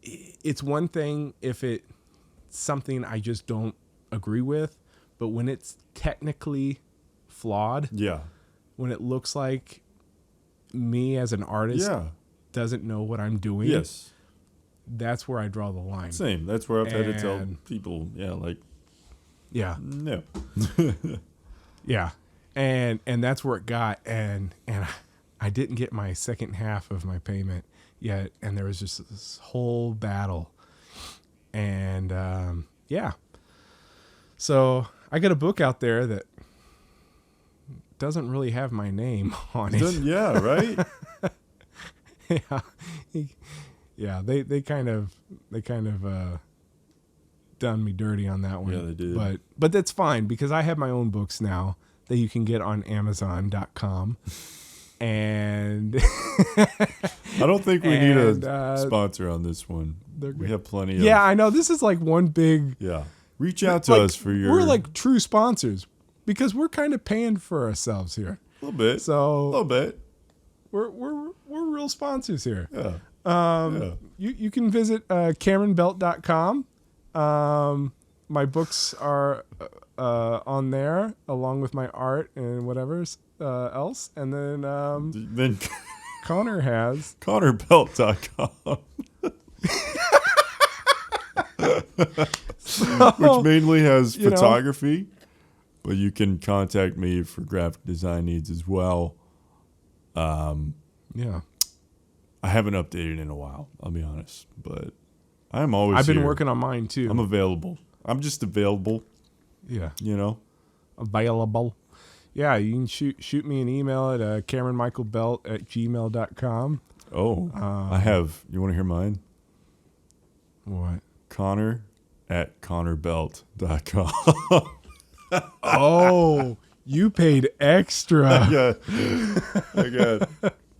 it's one thing if it's something I just don't agree with, but when it's technically flawed, Yeah. when it looks like me as an artist doesn't know what I'm doing, Yes. that's where I draw the line. Same. That's where I've had to tell And- people, no. Yeah. And that's where it got, and I didn't get my second half of my payment yet, and there was just this whole battle. And so I got a book out there that doesn't really have my name on it. Yeah, right? Yeah, they kind of done me dirty on that one. Yeah, they did. But that's fine because I have my own books now that you can get on Amazon.com. And I don't think we need a sponsor on this one. We have plenty of... Yeah, I know. This is like one big... Yeah. Reach out to us for your... We're like true sponsors because we're kind of paying for ourselves here. A little bit. So... A little bit. We're real sponsors here. Yeah. You can visit CameronBelt.com. My books are on there along with my art and whatever else. And then Connor has ConnorBelt.com. Which mainly has photography, but you can contact me for graphic design needs as well. Yeah. I haven't updated in a while, I'll be honest, but I'm always I've been here. working on mine too. I'm available. I'm just available, Yeah. you know? Available. Yeah, you can shoot me an email at CameronMichaelBelt@gmail.com. Oh, you want to hear mine? What? Connor@ConnorBelt.com. Oh, you paid extra. I got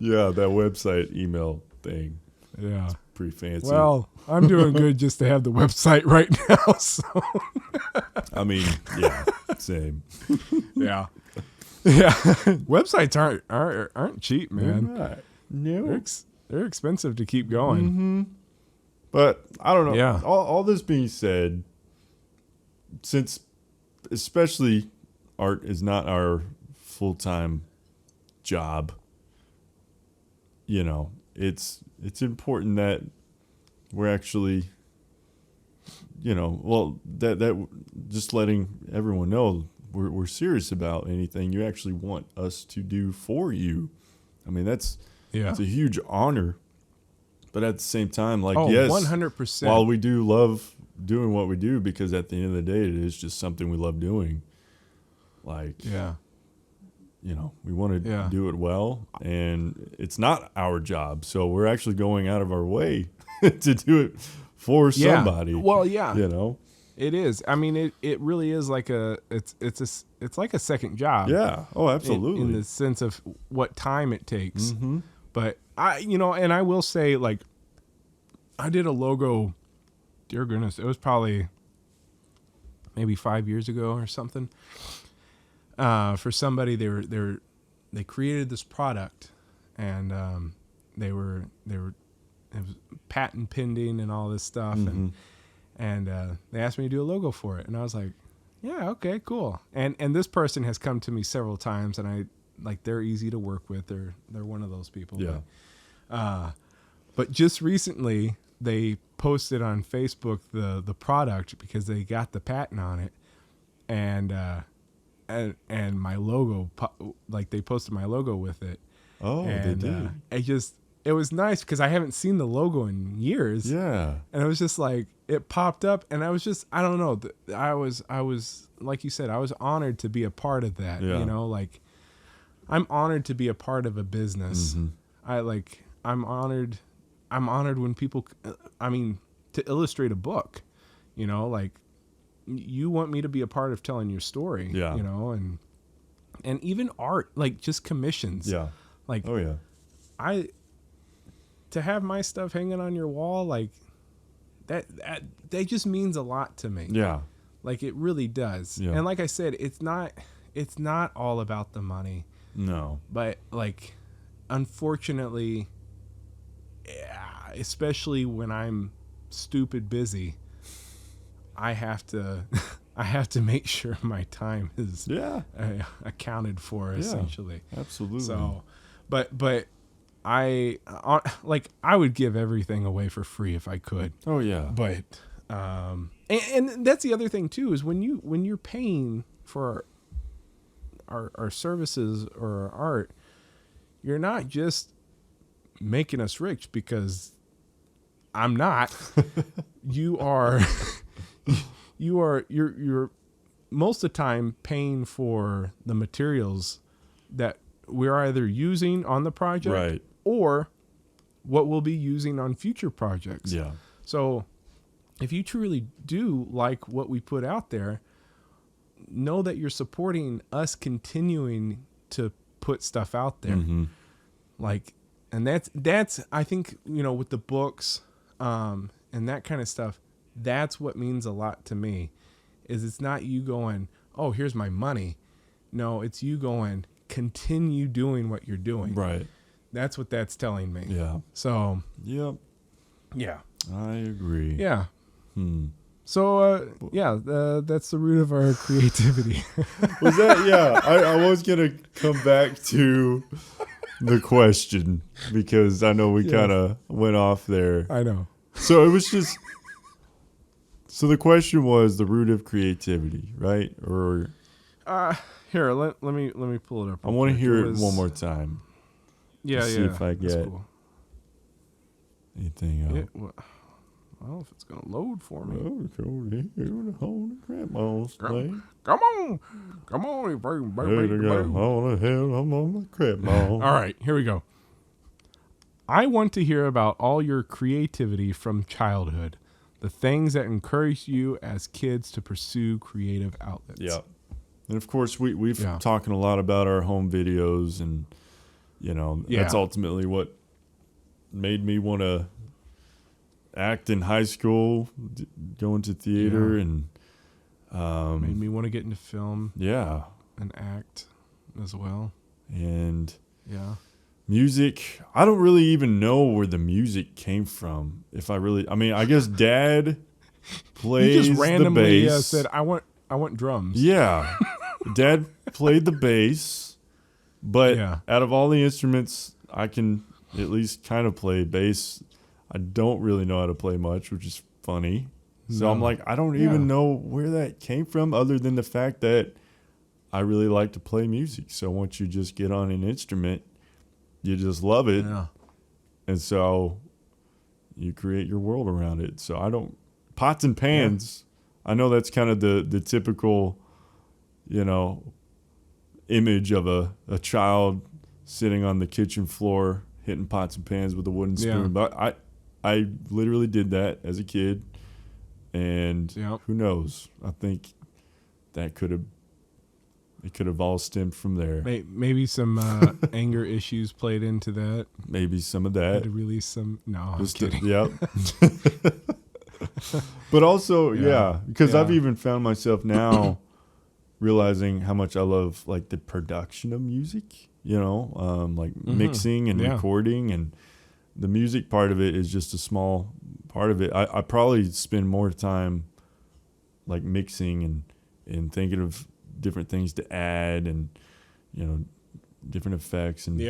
that website email thing. Yeah. Pretty fancy. Well, I'm doing good just to have the website right now. So. I mean, yeah, same. Yeah. Yeah. Websites aren't cheap, man. They're not. No. They're expensive to keep going. Mm-hmm. But I don't know. Yeah. All this being said, since especially art is not our full-time job, you know, it's important that we're actually, you know, well, that just letting everyone know we're serious about anything you actually want us to do for you. I mean, it's a huge honor. But at the same time, like, yes, 100%. while we do love doing what we do, because at the end of the day, it is just something we love doing. Like, you know, we want to do it well, and it's not our job. So we're actually going out of our way to do it for somebody. Well, yeah. You know? It is. I mean, it really is like it's like a second job. Yeah. Oh, absolutely. In the sense of what time it takes. Mm-hmm. But and I will say, like, I did a logo, dear goodness, it was probably maybe 5 years ago or something. For somebody, they created this product, and it was patent pending and all this stuff, and they asked me to do a logo for it, and I was like, yeah, okay, cool. And this person has come to me several times, and they're easy to work with. They're one of those people. Yeah. But just recently they posted on Facebook the product because they got the patent on it, and my logo, like, they posted my logo with it. Oh, and, they did. It was nice because I haven't seen the logo in years. Yeah. And it was just like, it popped up, and I was just, I don't know. I was, like you said, I was honored to be a part of that. Yeah. You know, like, I'm honored to be a part of a business. Mm-hmm. I'm honored when people, to illustrate a book, you know, like, you want me to be a part of telling your story. Yeah. You know, and even art, like, just commissions. Yeah. Like, oh yeah. To have my stuff hanging on your wall, like, that just means a lot to me. Yeah. Like, it really does. Yeah. And like I said, it's not all about the money. No. But, like, unfortunately, especially when I'm stupid busy, I have to make sure my time is accounted for, essentially. Absolutely. So, but I would give everything away for free if I could. Oh yeah. But and that's the other thing too, is when you're paying for our services or our art, you're not just making us rich, because I'm not. You're most of the time paying for the materials that we're either using on the project, right, or what we'll be using on future projects. Yeah. So if you truly do like what we put out there, know that you're supporting us continuing to put stuff out there. Mm-hmm. Like, and that's I think, you know, with the books and that kind of stuff, that's what means a lot to me. Is it's not you going, oh, here's my money. No, it's you going, continue doing what you're doing. Right. That's what that's telling me. Yeah. So. Yep. Yeah. I agree. Yeah. So, that's the root of our creativity. Was that? Yeah. I was going to come back to the question, because I know we kind of went off there. I know. So it was just. So the question was the root of creativity, right? Or Here, let me pull it up. I real want to quick. hear It it one more time. Yeah, See if I that's get cool. anything else. Well, if it's gonna load for me. Oh, cool. Here, the whole grandma's playing. Come on, you bring Here to go. Oh, the hell, I'm on my crab ball. All right, here we go. I want to hear about all your creativity from childhood, the things that encouraged you as kids to pursue creative outlets. Yeah. And of course, we've Yeah. talking a lot about our home videos, and that's ultimately what made me want to act in high school, go into theater, and made me want to get into film. Yeah. And act as well. And yeah. Music, I don't really even know where the music came from. I guess Dad plays you just randomly the bass. Said, I want drums. Yeah. Dad played the bass, but out of all the instruments, I can at least kind of play bass. I don't really know how to play much, which is funny. So I'm like, I don't even know where that came from, other than the fact that I really like to play music. So once you just get on an instrument, you just love it. Yeah. And so you create your world around it. So pots and pans, I know that's kind of the typical, image of a child sitting on the kitchen floor hitting pots and pans with a wooden spoon. Yeah. But I literally did that as a kid. And who knows? I think that could have all stemmed from there. Maybe some anger issues played into that. Maybe some of that. To release some. No, I'm kidding. Yep. But also, because I've even found myself now realizing how much I love like the production of music. Mixing and recording, and the music part of it is just a small part of it. I probably spend more time like mixing and thinking of different things to add, and different effects, and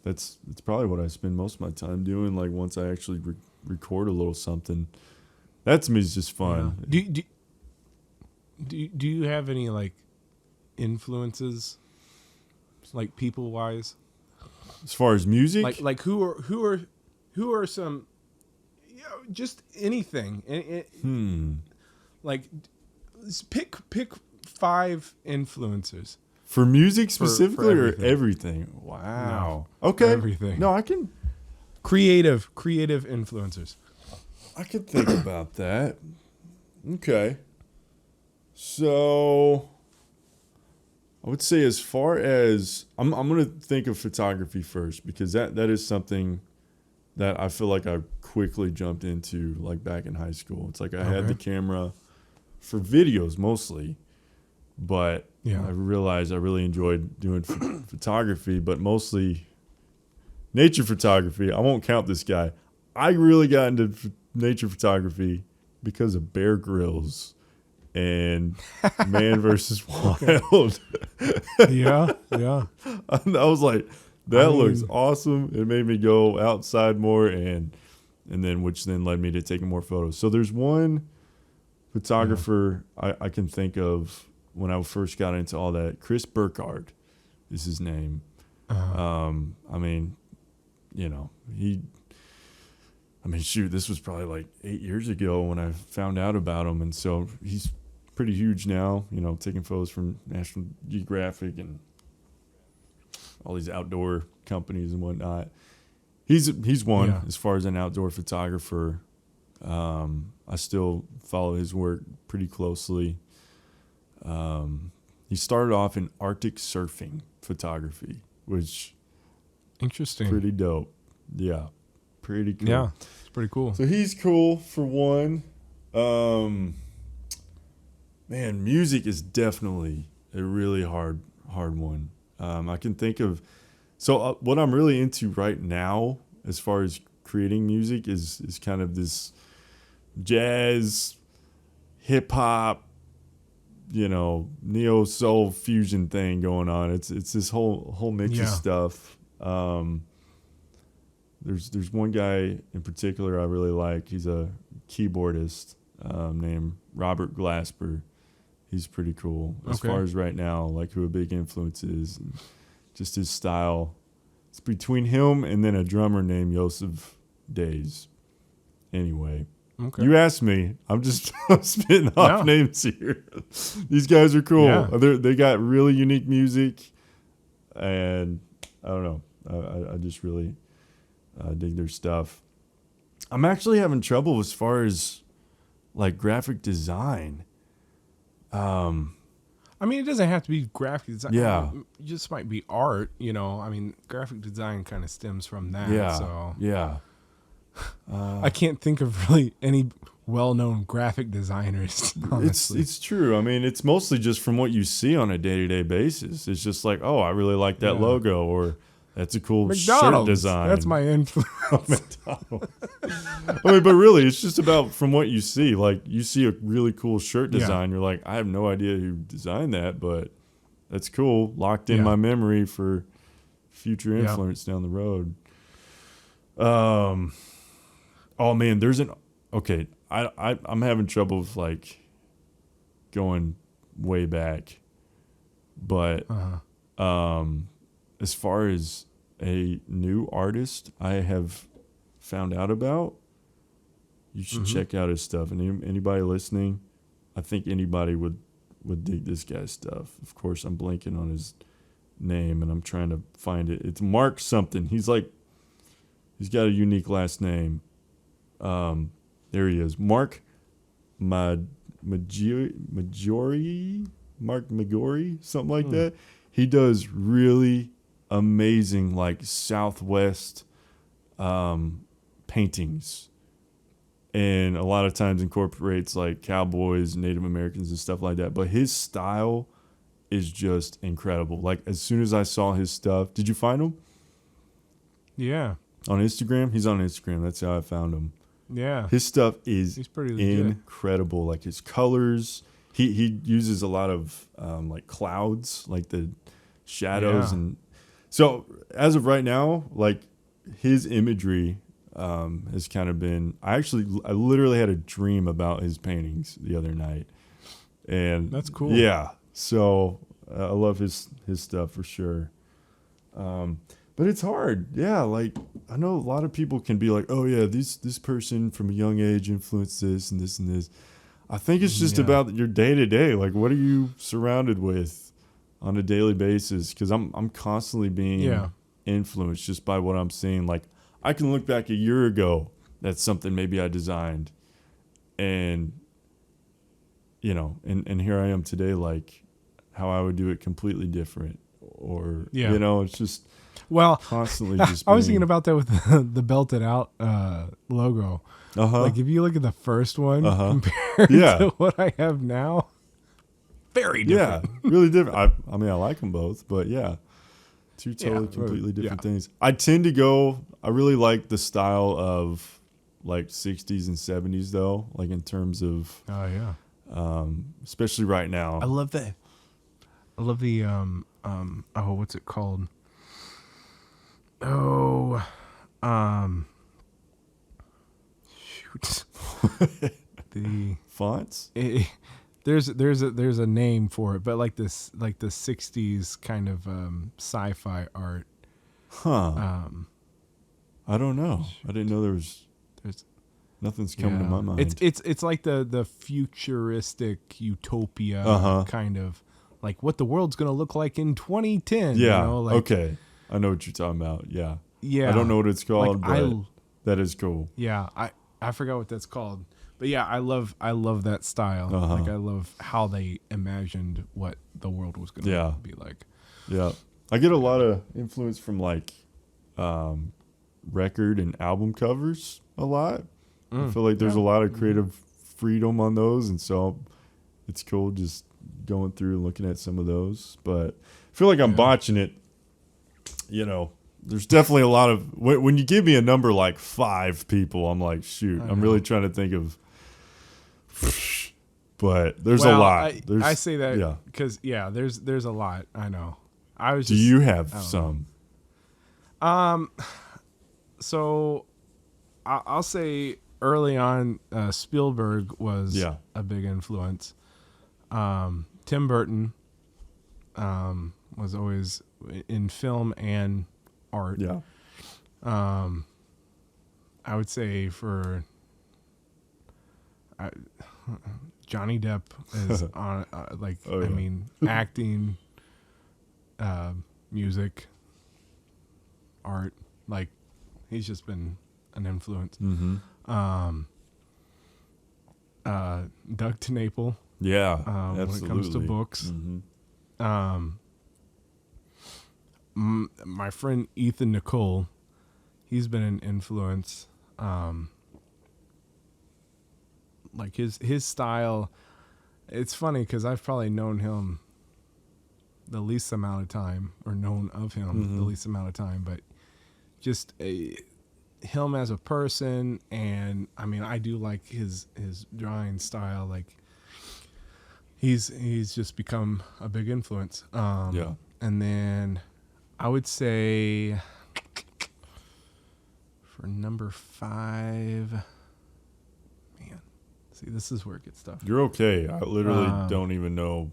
that's probably what I spend most of my time doing. Like once I actually record a little something, that to me is just fun. Do you have any like influences, like people wise, as far as music? Like who are some, just anything. Like pick 5 influencers. For music specifically, or everything? Wow. No, okay. Everything. No, I can. Creative influencers. I could think about that. Okay. So I would say, as far as I'm going to think of photography first, because that is something that I feel like I quickly jumped into, like back in high school. It's like I had the camera for videos mostly, but I realized I really enjoyed doing photography, but mostly nature photography. I won't count this guy. I really got into nature photography because of Bear Grylls and Man versus Wild. Yeah. I was like, that looks awesome. It made me go outside more, and then which then led me to taking more photos. So there's one photographer I can think of when I first got into all that. Chris Burkhart is his name. This was probably like 8 years ago when I found out about him, and so he's pretty huge now, taking photos from National Geographic and all these outdoor companies and whatnot. He's one as far as an outdoor photographer. I still follow his work pretty closely. He started off in Arctic surfing photography, which interesting, pretty dope. Yeah, pretty cool. Yeah, it's pretty cool. So he's cool for one. Man, music is definitely a really hard one. I can think of, what I'm really into right now as far as creating music is kind of this jazz, hip hop, neo soul fusion thing going on. It's this whole mix of stuff. There's one guy in particular I really like. He's a keyboardist named Robert Glasper. He's pretty cool as Okay. far as right now, like who a big influence is, and just his style. It's between him and then a drummer named Yosef Days. Anyway, Okay. you asked me. I'm just spitting off No. names here. These guys are cool. Yeah. They got really unique music, and I don't know. I just really dig their stuff. I'm actually having trouble as far as like graphic design. I mean, it doesn't have to be graphic design. Yeah. It just might be art, you know. I mean, graphic design kind of stems from that. Yeah. So Yeah. I can't think of really any well-known graphic designers. Honestly. It's true. I mean, it's mostly just from what you see on a day-to-day basis. It's just like, oh, I really like that Yeah. logo, or that's a cool shirt McDonald's. design. That's my influence. McDonald's. I mean, but really, it's just about from what you see. Like, you see a really cool shirt design. You're like, I have no idea who designed that, but that's cool. Locked in my memory for future influence down the road. Oh man, there's I'm having trouble with like going way back, but as far as a new artist I have found out about, you should check out his stuff. And anybody listening, I think anybody would dig this guy's stuff. Of course, I'm blanking on his name and I'm trying to find it. It's Mark something. He's got a unique last name. There he is. Mark Maggiore, something like that. He does really amazing like Southwest paintings, and a lot of times incorporates like cowboys, Native Americans and stuff like that. But his style is just incredible. Like as soon as I saw his stuff, did you find him? Yeah. On Instagram? He's on Instagram. That's how I found him. Yeah. His stuff is He's pretty legit. incredible. Like his colors, he uses a lot of like clouds, like the shadows, and so as of right now, like his imagery has kind of been. I literally had a dream about his paintings the other night, and That's cool. Yeah, so I love his stuff for sure. But it's hard. Yeah, like I know a lot of people can be like, oh yeah, this person from a young age influenced this and this and this. I think it's just about your day to day. Like, what are you surrounded with on a daily basis? Because I'm constantly being influenced just by what I'm seeing. Like, I can look back a year ago, that's something maybe I designed, and you know, and here I am today, like how I would do it completely different, or you know, it's just. Well, Constantly just I was thinking about that with the belted out logo. Like if you look at the first one compared to what I have now, very different. Yeah, really different. I mean, I like them both, but yeah, two totally completely different things. I tend to go. I really like the style of like 60s and 70s though, like in terms of especially right now. I love that. I love the what's it called? Oh, shoot. The fonts. There's a name for it, but like the 60s kind of sci-fi art. Huh. I don't know. I didn't know there's nothing's coming to my mind. It's like the futuristic utopia kind of like what the world's gonna look like in 2010. Yeah. You know? Like, okay. I know what you're talking about. Yeah. Yeah. I don't know what it's called, like, but that is cool. Yeah. I forgot what that's called. But yeah, I love that style. Like I love how they imagined what the world was going to be like. Yeah. I get a lot of influence from like record and album covers a lot. I feel like there's a lot of creative freedom on those, and so it's cool just going through and looking at some of those. But I feel like I'm botching it. You know, there's definitely a lot of when you give me a number like 5 people, I'm like, shoot, I'm really trying to think of. But there's a lot. I say that because there's a lot. I know. Do you have some? So I'll say early on, Spielberg was a big influence. Tim Burton was always in film and art. Yeah. I would say for Johnny Depp is on I mean acting, music, art. Like he's just been an influence. Mm-hmm. Doug TenNapel. Yeah. When it comes to books. Mm-hmm. My friend Ethan Nicole, he's been an influence. Like his style, it's funny because I've probably known him the least amount of time, or known of him the least amount of time, but just him as a person, and I mean I do like his drawing style. Like he's just become a big influence. Yeah. And then I would say for number 5, man, see, this is where it gets tough. You're okay. I literally don't even know.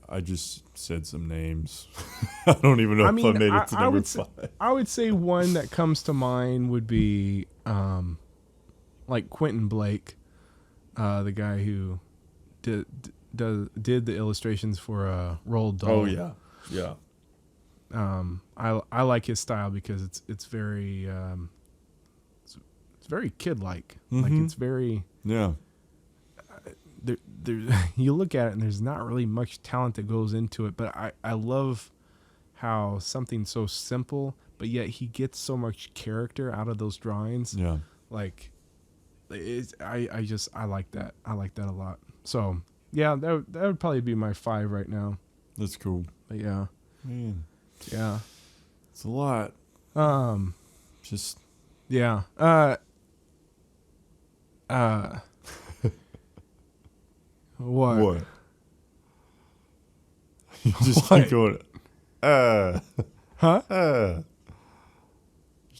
I just said some names. I don't even know if I made it to number 5. I would say one that comes to mind would be like Quentin Blake, the guy who did the illustrations for Roald Dahl. Oh yeah, yeah. I like his style because it's very it's very kid-like. Like it's very there you look at it and there's not really much talent that goes into it, but I love how something so simple, but yet he gets so much character out of those drawings. Yeah. Like I like that. I like that a lot. So yeah, that would probably be my 5 right now. That's cool. But yeah. Man. Yeah. It's a lot. Just yeah. What? You just keep going. Huh?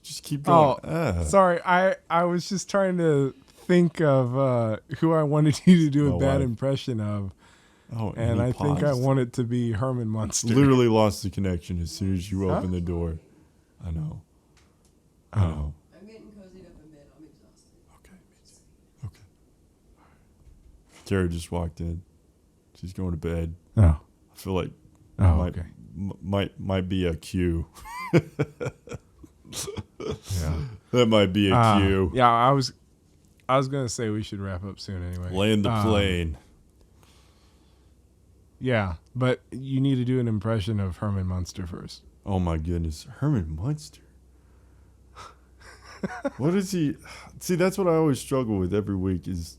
Just keep going. Sorry. I was just trying to think of who I wanted you to do a bad impression of. Oh, and I think I want it to be Herman Munster. Literally lost the connection as soon as you opened the door. I know. I'm getting cozied up in bed. I'm exhausted. Okay. Jared just walked in. She's going to bed. Oh. I feel like okay. might be a cue. Yeah. That might be a cue. Yeah, I was gonna say we should wrap up soon anyway. Land the plane. Yeah, but you need to do an impression of Herman Munster first. Oh my goodness, Herman Munster. What is he? See, that's what I always struggle with every week is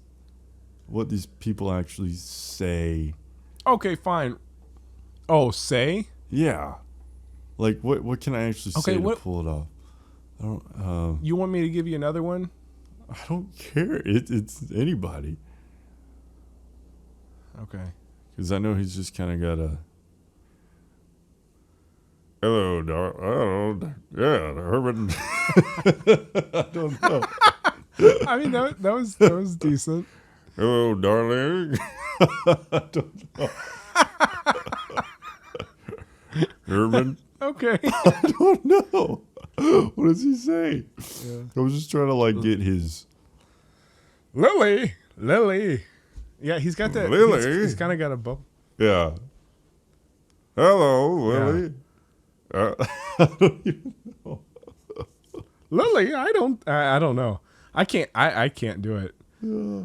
what these people actually say. Okay, fine. Oh, say? Yeah. Like what can I actually say to pull it off? I don't. You want me to give you another one? I don't care. It's anybody. Okay. Because I know he's just kind of got a. Hello, yeah, Herman. I don't know. I mean, that was decent. Hello, darling. I don't know. Herman. Okay. I don't know. What does he say? Yeah. I was just trying to get his. Lily. Yeah, he's got that. Lily. He's kind of got a bow. Yeah. Hello, Lily. I don't even know. Lily, I don't know. I can't do it. Yeah.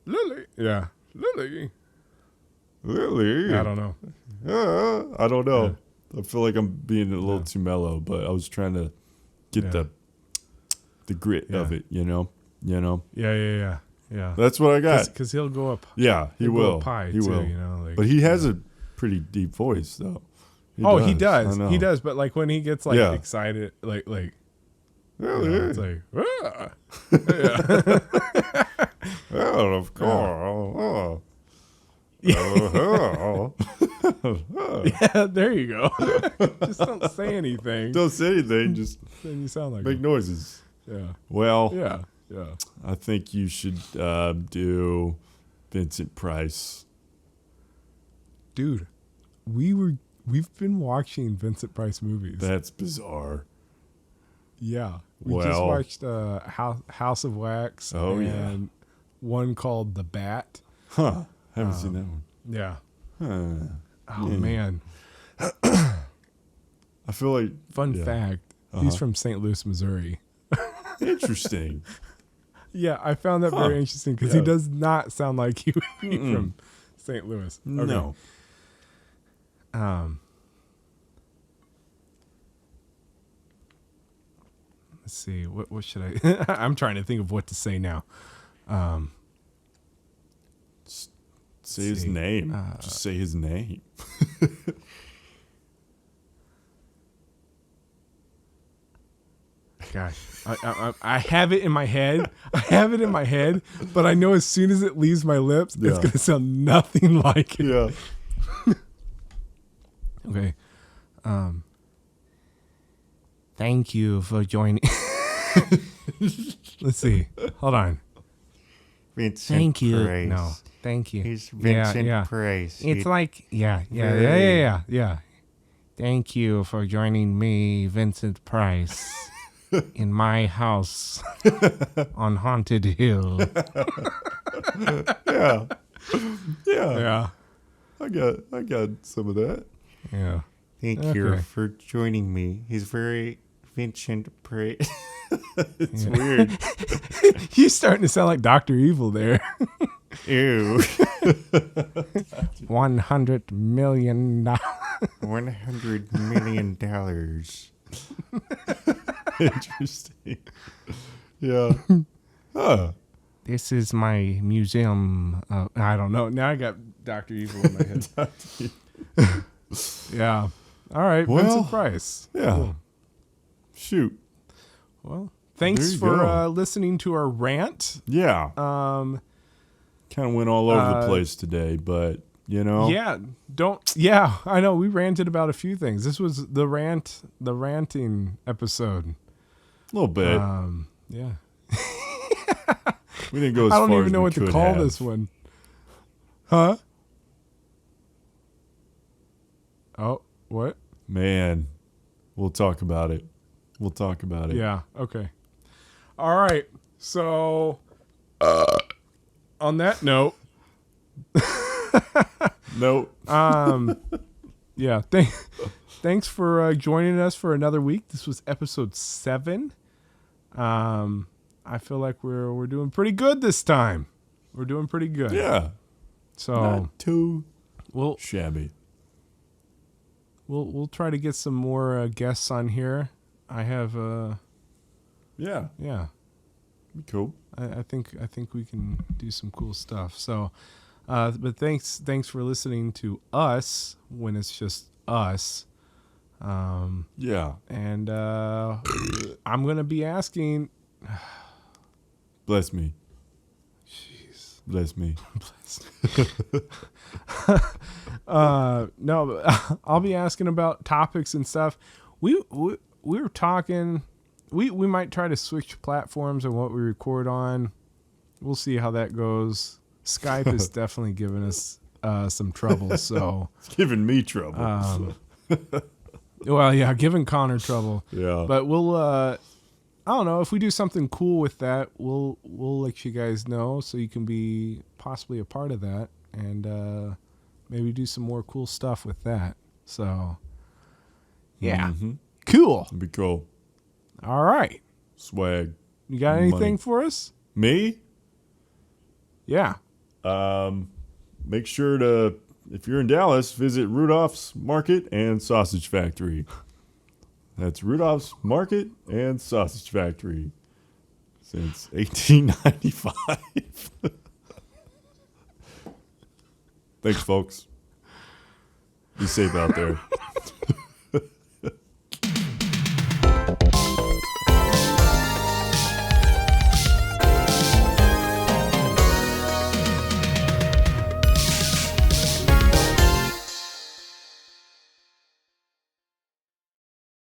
Lily. Yeah. Lily. Lily. I don't know. I don't know. Yeah. I feel like I'm being a little too mellow, but I was trying to get the grit of it, you know? Yeah. That's what I got. Because he'll go up. Yeah, he will. He will. You know, but he has a pretty deep voice, though. He does. He does. But when he gets excited, like, it's like, Well, of course. Yeah, there you go. Just don't say anything. Don't say anything. Just then you sound like make noises. Yeah. Well. Yeah. I think you should do Vincent Price. Dude, we've been watching Vincent Price movies. That's bizarre. Yeah. We just Well. watched House of Wax Oh, yeah. and one called The Bat. Huh. Haven't seen that one. Yeah. Huh. Oh, Yeah. man. I feel like Fun yeah. fact. Uh-huh. He's from St. Louis, Missouri. Interesting. Yeah, I found that very interesting because Yeah. he does not sound like he would be Mm-mm. from St. Louis. Okay. No. Let's see. What should I? I'm trying to think of what to say now. Say his see. name. Just say his name. Gosh, I have it in my head. I have it in my head, but I know as soon as it leaves my lips, Yeah. it's going to sound nothing like it. Yeah. Okay. Thank you for joining. Let's see. Hold on. Vincent Thank you. Price. No. Thank you. He's Vincent yeah. Price. It's like, yeah. Thank you for joining me, Vincent Price, in my house on Haunted Hill. Yeah. Yeah. Yeah. I got some of that. Yeah. Thank you Okay. for joining me. He's very Vincent Price. It's Yeah. weird. You're starting to sound like Dr. Evil there. Ew. $100 million. $100 million. Interesting. Yeah. Huh. This is my museum. I don't know. Now I got Dr. Evil in my head. Yeah. All right. Well, Vincent Price. Yeah. Cool. Shoot. Well, thanks There you for go. listening to our rant. Yeah. Kind of went all over the place today, but you know. Yeah. Yeah, I know. We ranted about a few things. This was the ranting episode. A little bit. Yeah. We didn't go as I far don't as even know we what to could call have. this one. Huh? Oh, what? Man, we'll talk about it. We'll talk about it. Yeah. Okay. All right. So, on that note, Nope. yeah. Thanks for joining us for another week. This was episode 7. I feel like we're doing pretty good this time. We're doing pretty good. Yeah. So Not too we'll shabby. we'll try to get some more guests on here. I have Yeah. yeah. Be cool. I think we can do some cool stuff. So, but thanks for listening to us when it's just us. Yeah. And I'm gonna be asking. Bless me. Jeez. Bless me. No, but I'll be asking about topics and stuff. We were talking. We might try to switch platforms on what we record on. We'll see how that goes. Skype is definitely giving us some trouble. So, It's giving me trouble. well, yeah, giving Connor trouble. yeah. But we'll I don't know, if we do something cool with that, we'll let you guys know so you can be possibly a part of that and maybe do some more cool stuff with that. So yeah. Mhm. Cool. It'd be cool. All right. Swag. You got anything Money. for us? Me? Yeah. Make sure to, if you're in Dallas, visit Rudolph's Market and Sausage Factory. That's Rudolph's Market and Sausage Factory since 1895. Thanks, folks. Be safe out there.